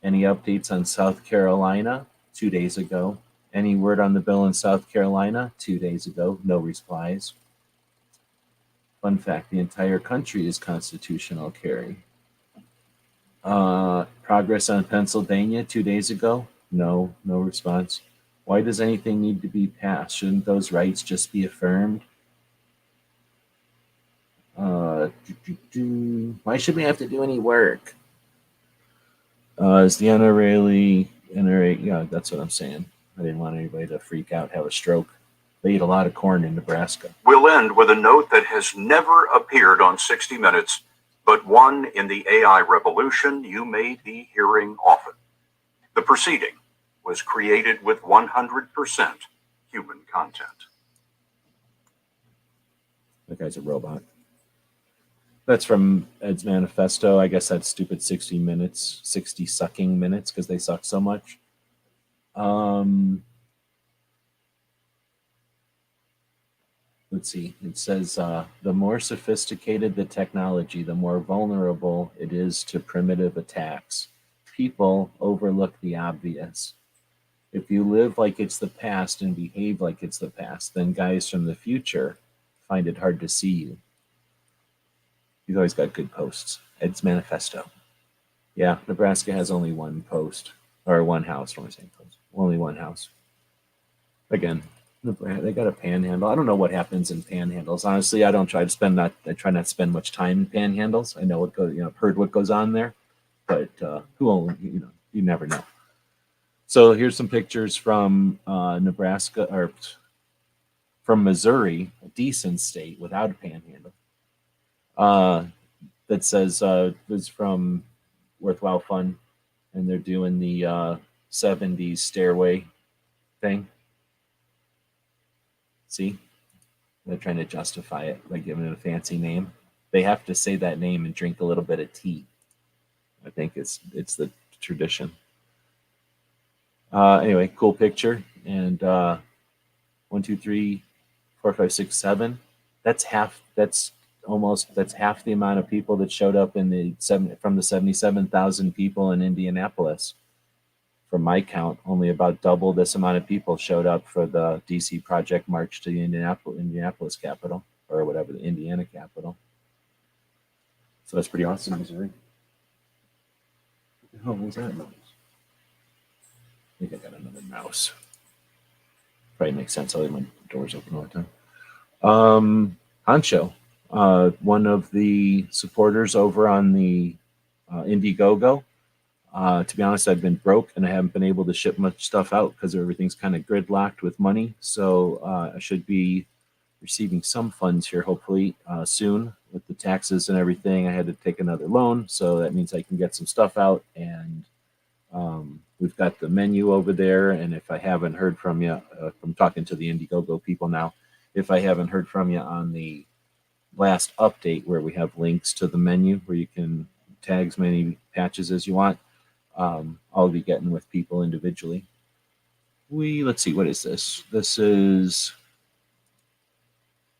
any updates on South Carolina? 2 days ago. Any word on the bill in South Carolina? 2 days ago. No replies. Fun fact, the entire country is constitutional carry. Progress on Pennsylvania 2 days ago? No response. Why does anything need to be passed? Shouldn't those rights just be affirmed? Why should we have to do any work? Is the NRA? Yeah, that's what I'm saying. I didn't want anybody to freak out, have a stroke. They eat a lot of corn in Nebraska.
We'll end with a note that has never appeared on 60 Minutes, but one in the AI revolution you may be hearing often. The proceeding was created with 100% human content.
That guy's a robot. That's from Ed's manifesto. I guess that's stupid 60 minutes, 60 sucking minutes, because they suck so much. Let's see. It says, the more sophisticated the technology, the more vulnerable it is to primitive attacks. People overlook the obvious. If you live like it's the past and behave like it's the past, then guys from the future find it hard to see you. He's always got good posts. Ed's manifesto. Yeah, Nebraska has only one post, or one house. When I say post, only one house. Again, they got a panhandle. I don't know what happens in panhandles. Honestly, I try not to spend much time in panhandles. I know what goes, I've heard what goes on there, but you never know. So here's some pictures from Nebraska, or from Missouri, a decent state without a panhandle. That says it's from Worthwhile Fun, and they're doing the 70s stairway thing. See, they're trying to justify it by giving it a fancy name. They have to say that name and drink a little bit of tea. I think it's the tradition. Anyway, cool picture. And 1, 2, 3, 4, 5, 6, 7. That's half the amount of people that showed up from the 77,000 people in Indianapolis. From my count, only about double this amount of people showed up for the DC Project March to the Indianapolis capital, or whatever, the Indiana capital. So that's pretty awesome, Missouri. What the hell was that noise? I think I got another mouse. Probably makes sense. I'll leave my doors open all the time. Hancho, one of the supporters over on the Indiegogo. To be honest, I've been broke and I haven't been able to ship much stuff out because everything's kind of gridlocked with money. So I should be receiving some funds here, hopefully soon with the taxes and everything. I had to take another loan, so that means I can get some stuff out. And we've got the menu over there. And if I haven't heard from you, I'm talking to the Indiegogo people now. If I haven't heard from you on the last update where we have links to the menu where you can tag as many patches as you want, I'll be getting with people individually. Let's see, what is this? This is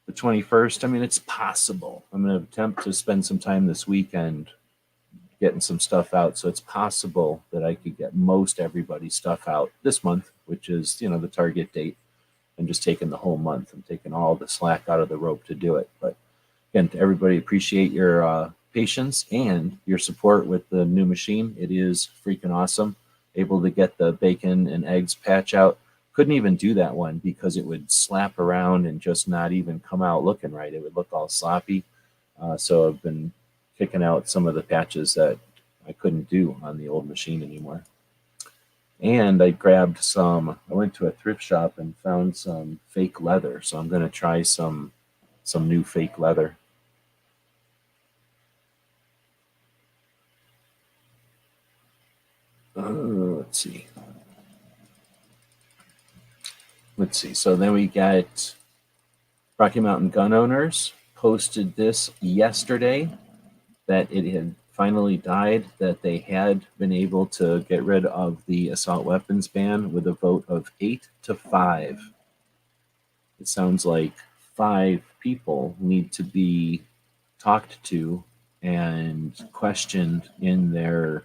the 21st. I mean, it's possible. I'm going to attempt to spend some time this weekend getting some stuff out. So it's possible that I could get most everybody's stuff out this month, which is, the target date. I'm just taking the whole month. I'm taking all the slack out of the rope to do it. But again, to everybody, appreciate your patience and your support with the new machine. It is freaking awesome. Able to get the bacon and eggs patch out. Couldn't even do that one because it would slap around and just not even come out looking right. It would look all sloppy. So I've been kicking out some of the patches that I couldn't do on the old machine anymore. And I grabbed I went to a thrift shop and found some fake leather. So I'm going to try some new fake leather. Let's see. So then we got Rocky Mountain Gun Owners posted this yesterday that it had finally died, that they had been able to get rid of the assault weapons ban with a vote of 8-5. It sounds like 5 people need to be talked to and questioned in their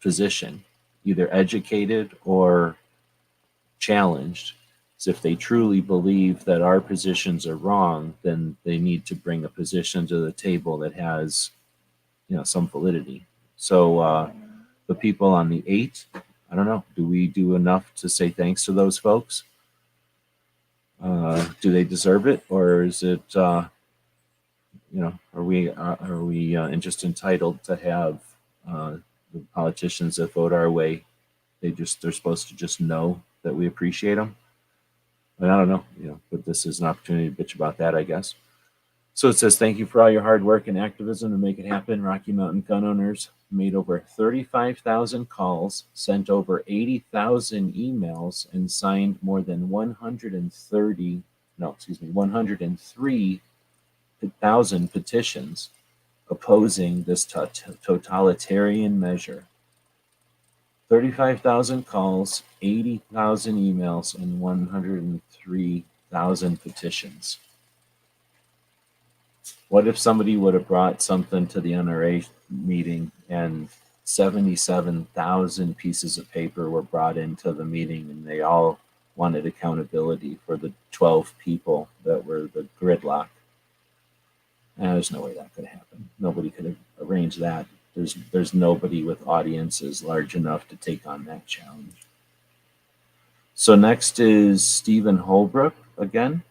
position, either educated or challenged. So if they truly believe that our positions are wrong, then they need to bring a position to the table that has, some validity. So the people on the 8, I don't know, do we do enough to say thanks to those folks? Do they deserve it, or is it, are we just entitled to have the politicians that vote our way? They're supposed to just know that we appreciate them. And I don't know, but this is an opportunity to bitch about that, I guess. So it says, thank you for all your hard work and activism to make it happen. Rocky Mountain Gun Owners made over 35,000 calls, sent over 80,000 emails, and signed more than 103,000 petitions opposing this totalitarian measure. 35,000 calls, 80,000 emails, and 103,000 petitions. What if somebody would have brought something to the NRA meeting and 77,000 pieces of paper were brought into the meeting and they all wanted accountability for the 12 people that were the gridlock? There's no way that could happen. Nobody could have arranged that. There's nobody with audiences large enough to take on that challenge. So next is Stephen Holbrook again.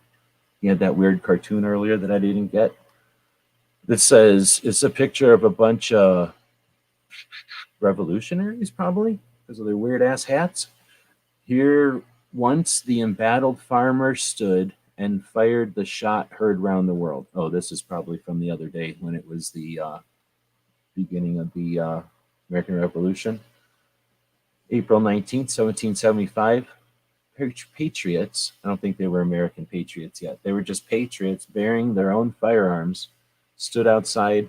He had that weird cartoon earlier that I didn't get. That says it's a picture of a bunch of revolutionaries, probably, because of their weird ass hats. Here once the embattled farmer stood and fired the shot heard round the world. Oh, this is probably from the other day when it was the beginning of the American Revolution. April 19th, 1775. Patriots, I don't think they were American patriots yet. They were just patriots bearing their own firearms, stood outside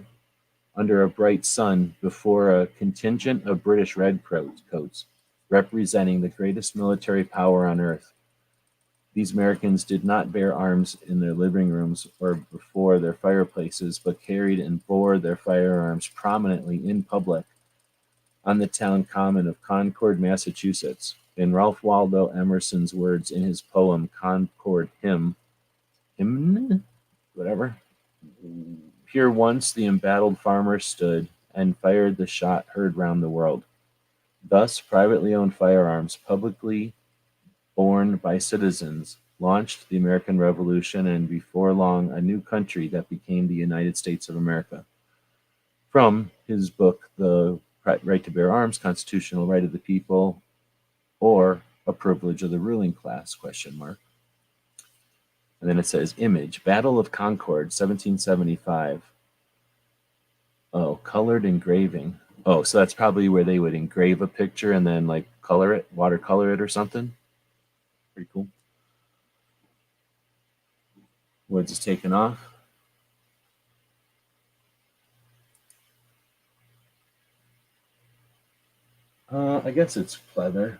under a bright sun before a contingent of British redcoats, representing the greatest military power on earth. These Americans did not bear arms in their living rooms or before their fireplaces, but carried and bore their firearms prominently in public on the town common of Concord, Massachusetts. In Ralph Waldo Emerson's words in his poem Concord Hymn, whatever. Here once the embattled farmer stood and fired the shot heard round the world. Thus, privately owned firearms, publicly borne by citizens, launched the American Revolution and before long a new country that became the United States of America. From his book, The Right to Bear Arms, Constitutional Right of the People, or a Privilege of the Ruling Class, ? And then it says, image, Battle of Concord, 1775. Oh, colored engraving. Oh, so that's probably where they would engrave a picture and then like color it, watercolor it or something. Pretty cool. Words is taken off. I guess it's pleather.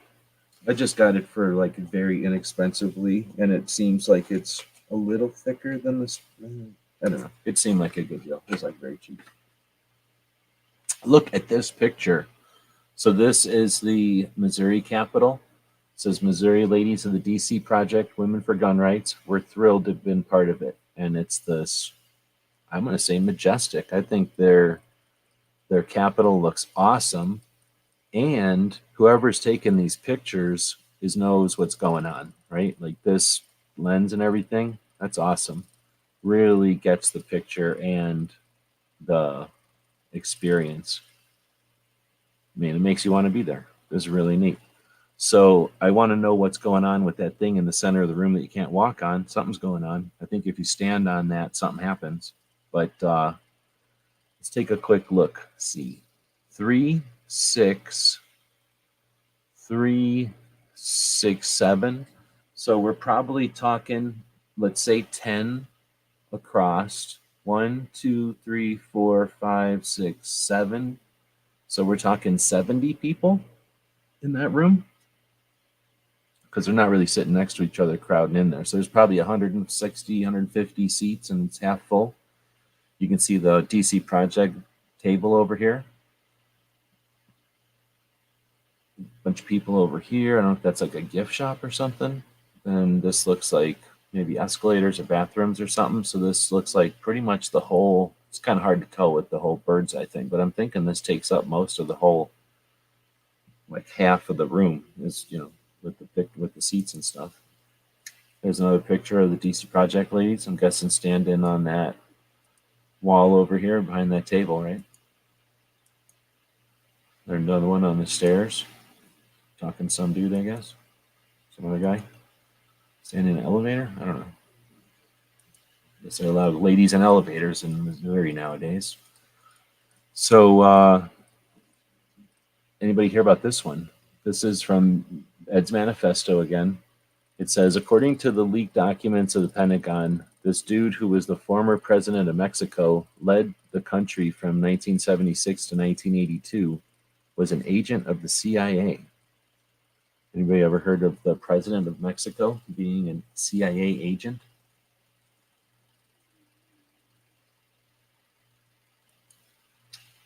I just got it for like very inexpensively, and it seems like it's a little thicker than this. I don't know. It seemed like a good deal. It was like very cheap. Look at this picture. So this is the Missouri Capitol. It says Missouri Ladies of the DC Project, Women for Gun Rights. We're thrilled to have been part of it. And it's this, I'm going to say majestic. I think their Capitol looks awesome. And whoever's taking these pictures knows what's going on, right? Like this lens and everything, that's awesome. Really gets the picture and the experience. I mean, it makes you want to be there. It's really neat. So I want to know what's going on with that thing in the center of the room that you can't walk on. Something's going on. I think if you stand on that, something happens. But let's take a quick look. See, 3, 6, 3, 6, 7. So we're probably talking, let's say 10 across. 1, 2, 3, 4, 5, 6, 7. So we're talking 70 people in that room, because they're not really sitting next to each other crowding in there. So there's probably 160, 150 seats, and it's half full. You can see the DC Project table over here. Bunch of people over here. I don't know if that's like a gift shop or something. And this looks like maybe escalators or bathrooms or something. So this looks like pretty much the whole, it's kind of hard to tell with the whole bird's eye thing, but I'm thinking this takes up most of the whole, like half of the room is, with the seats and stuff. There's another picture of the DC Project ladies. I'm guessing standing on that wall over here behind that table, right? There's another one on the stairs. Talking to some dude, I guess. Some other guy. Standing in an elevator? I don't know. I guess there are a lot of ladies in elevators in Missouri nowadays. So, anybody hear about this one? This is from Ed's manifesto again. It says, according to the leaked documents of the Pentagon, this dude who was the former president of Mexico, led the country from 1976 to 1982, was an agent of the CIA. Anybody ever heard of the president of Mexico being a CIA agent?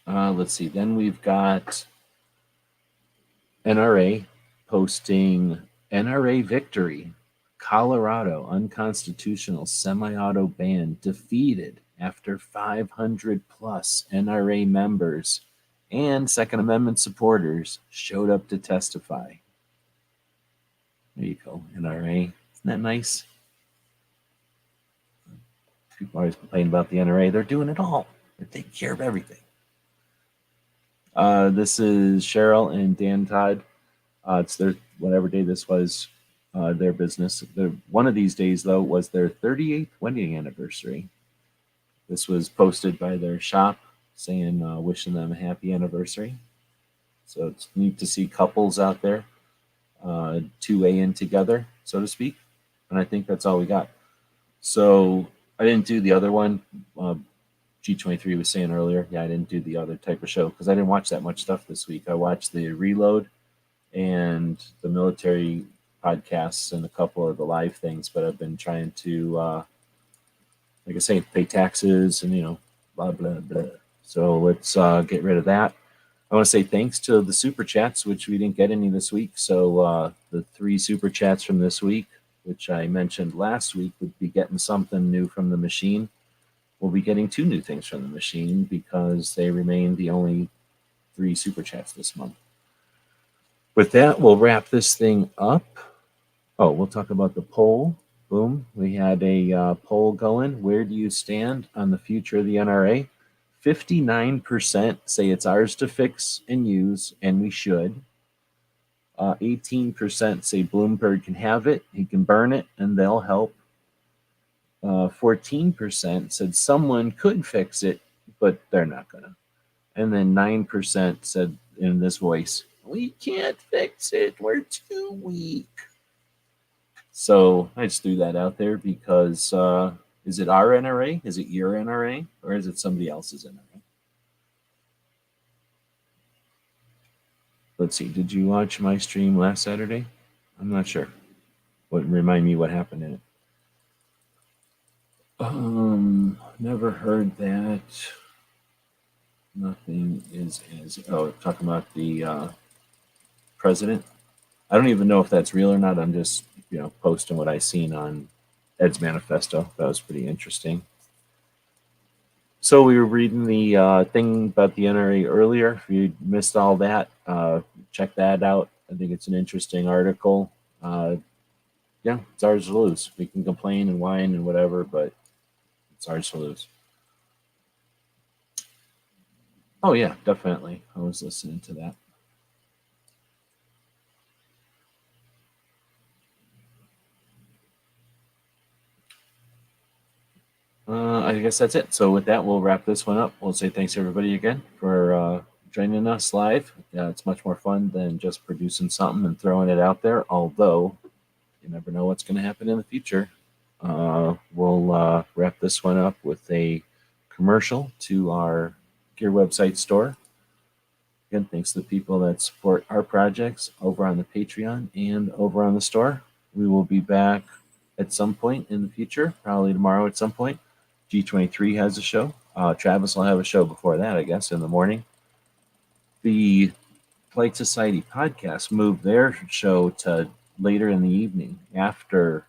Let's see. Then we've got NRA posting NRA victory. Colorado unconstitutional semi-auto ban defeated after 500 plus NRA members and Second Amendment supporters showed up to testify. There you go, NRA. Isn't that nice? People always complain about the NRA. They're doing it all. They're taking care of everything. This is Cheryl and Dan Todd. It's their, whatever day this was, their business. One of these days, though, was their 38th wedding anniversary. This was posted by their shop saying, wishing them a happy anniversary. So it's neat to see couples out there 2A in together, so to speak. And I think that's all we got. So I didn't do the other one. G23 was saying earlier, I didn't do the other type of show because I didn't watch that much stuff this week. I watched the Reload and the military podcasts and a couple of the live things, but I've been trying to, like I say, pay taxes and, blah, blah, blah. So let's get rid of that. I want to say thanks to the super chats, which we didn't get any this week. So the 3 super chats from this week, which I mentioned last week, would be getting something new from the machine. We'll be getting 2 new things from the machine because they remain the only 3 super chats this month. With that, we'll wrap this thing up. Oh, we'll talk about the poll. Boom. We had a poll going. Where do you stand on the future of the NRA? 59% say it's ours to fix and use, and we should. 18% say Bloomberg can have it, he can burn it, and they'll help. 14% said someone could fix it, but they're not going to. And then 9% said in this voice, we can't fix it, we're too weak. So I just threw that out there because is it our NRA? Is it your NRA? Or is it somebody else's NRA? Let's see. Did you watch my stream last Saturday? I'm not sure. Remind me what happened in it. Never heard that. Nothing is as. Oh, talking about the president. I don't even know if that's real or not. I'm just, posting what I seen on Ed's manifesto. That was pretty interesting. So we were reading the thing about the NRA earlier. If you missed all that, check that out. I think it's an interesting article. Yeah, it's ours to lose. We can complain and whine and whatever, but it's ours to lose. Oh yeah, definitely. I was listening to that. I guess that's it. So with that, we'll wrap this one up. We'll say thanks everybody again for joining us live. It's much more fun than just producing something and throwing it out there, although you never know what's going to happen in the future. We'll wrap this one up with a commercial to our Gear website store. Again, thanks to the people that support our projects over on the Patreon and over on the store. We will be back at some point in the future, probably tomorrow at some point. G23 has a show. Travis will have a show before that, I guess, in the morning. The Polite Society podcast moved their show to later in the evening after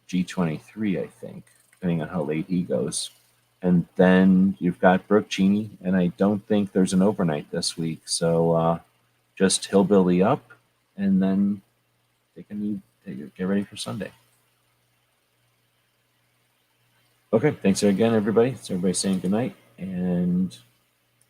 G23, I think, depending on how late he goes. And then you've got Brooke Cheney, and I don't think there's an overnight this week. So just Hillbilly up, and then get ready for Sunday. Okay, thanks again, everybody. So everybody saying goodnight, and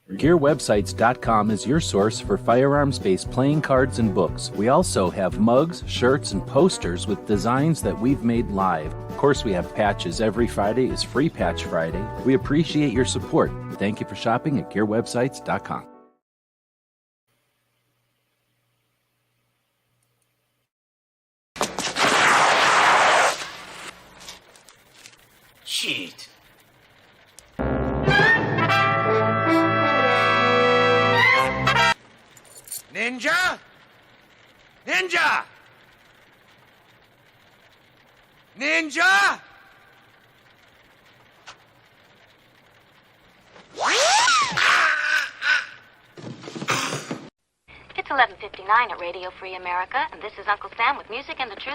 GearWebsites.com is your source for firearms-based playing cards and books. We also have mugs, shirts, and posters with designs that we've made live. Of course, we have patches. Every Friday is Free Patch Friday. We appreciate your support. Thank you for shopping at GearWebsites.com.
Shit. Ninja? Ninja! Ninja!
It's 11:59 at Radio Free America, and this is Uncle Sam with music and the truth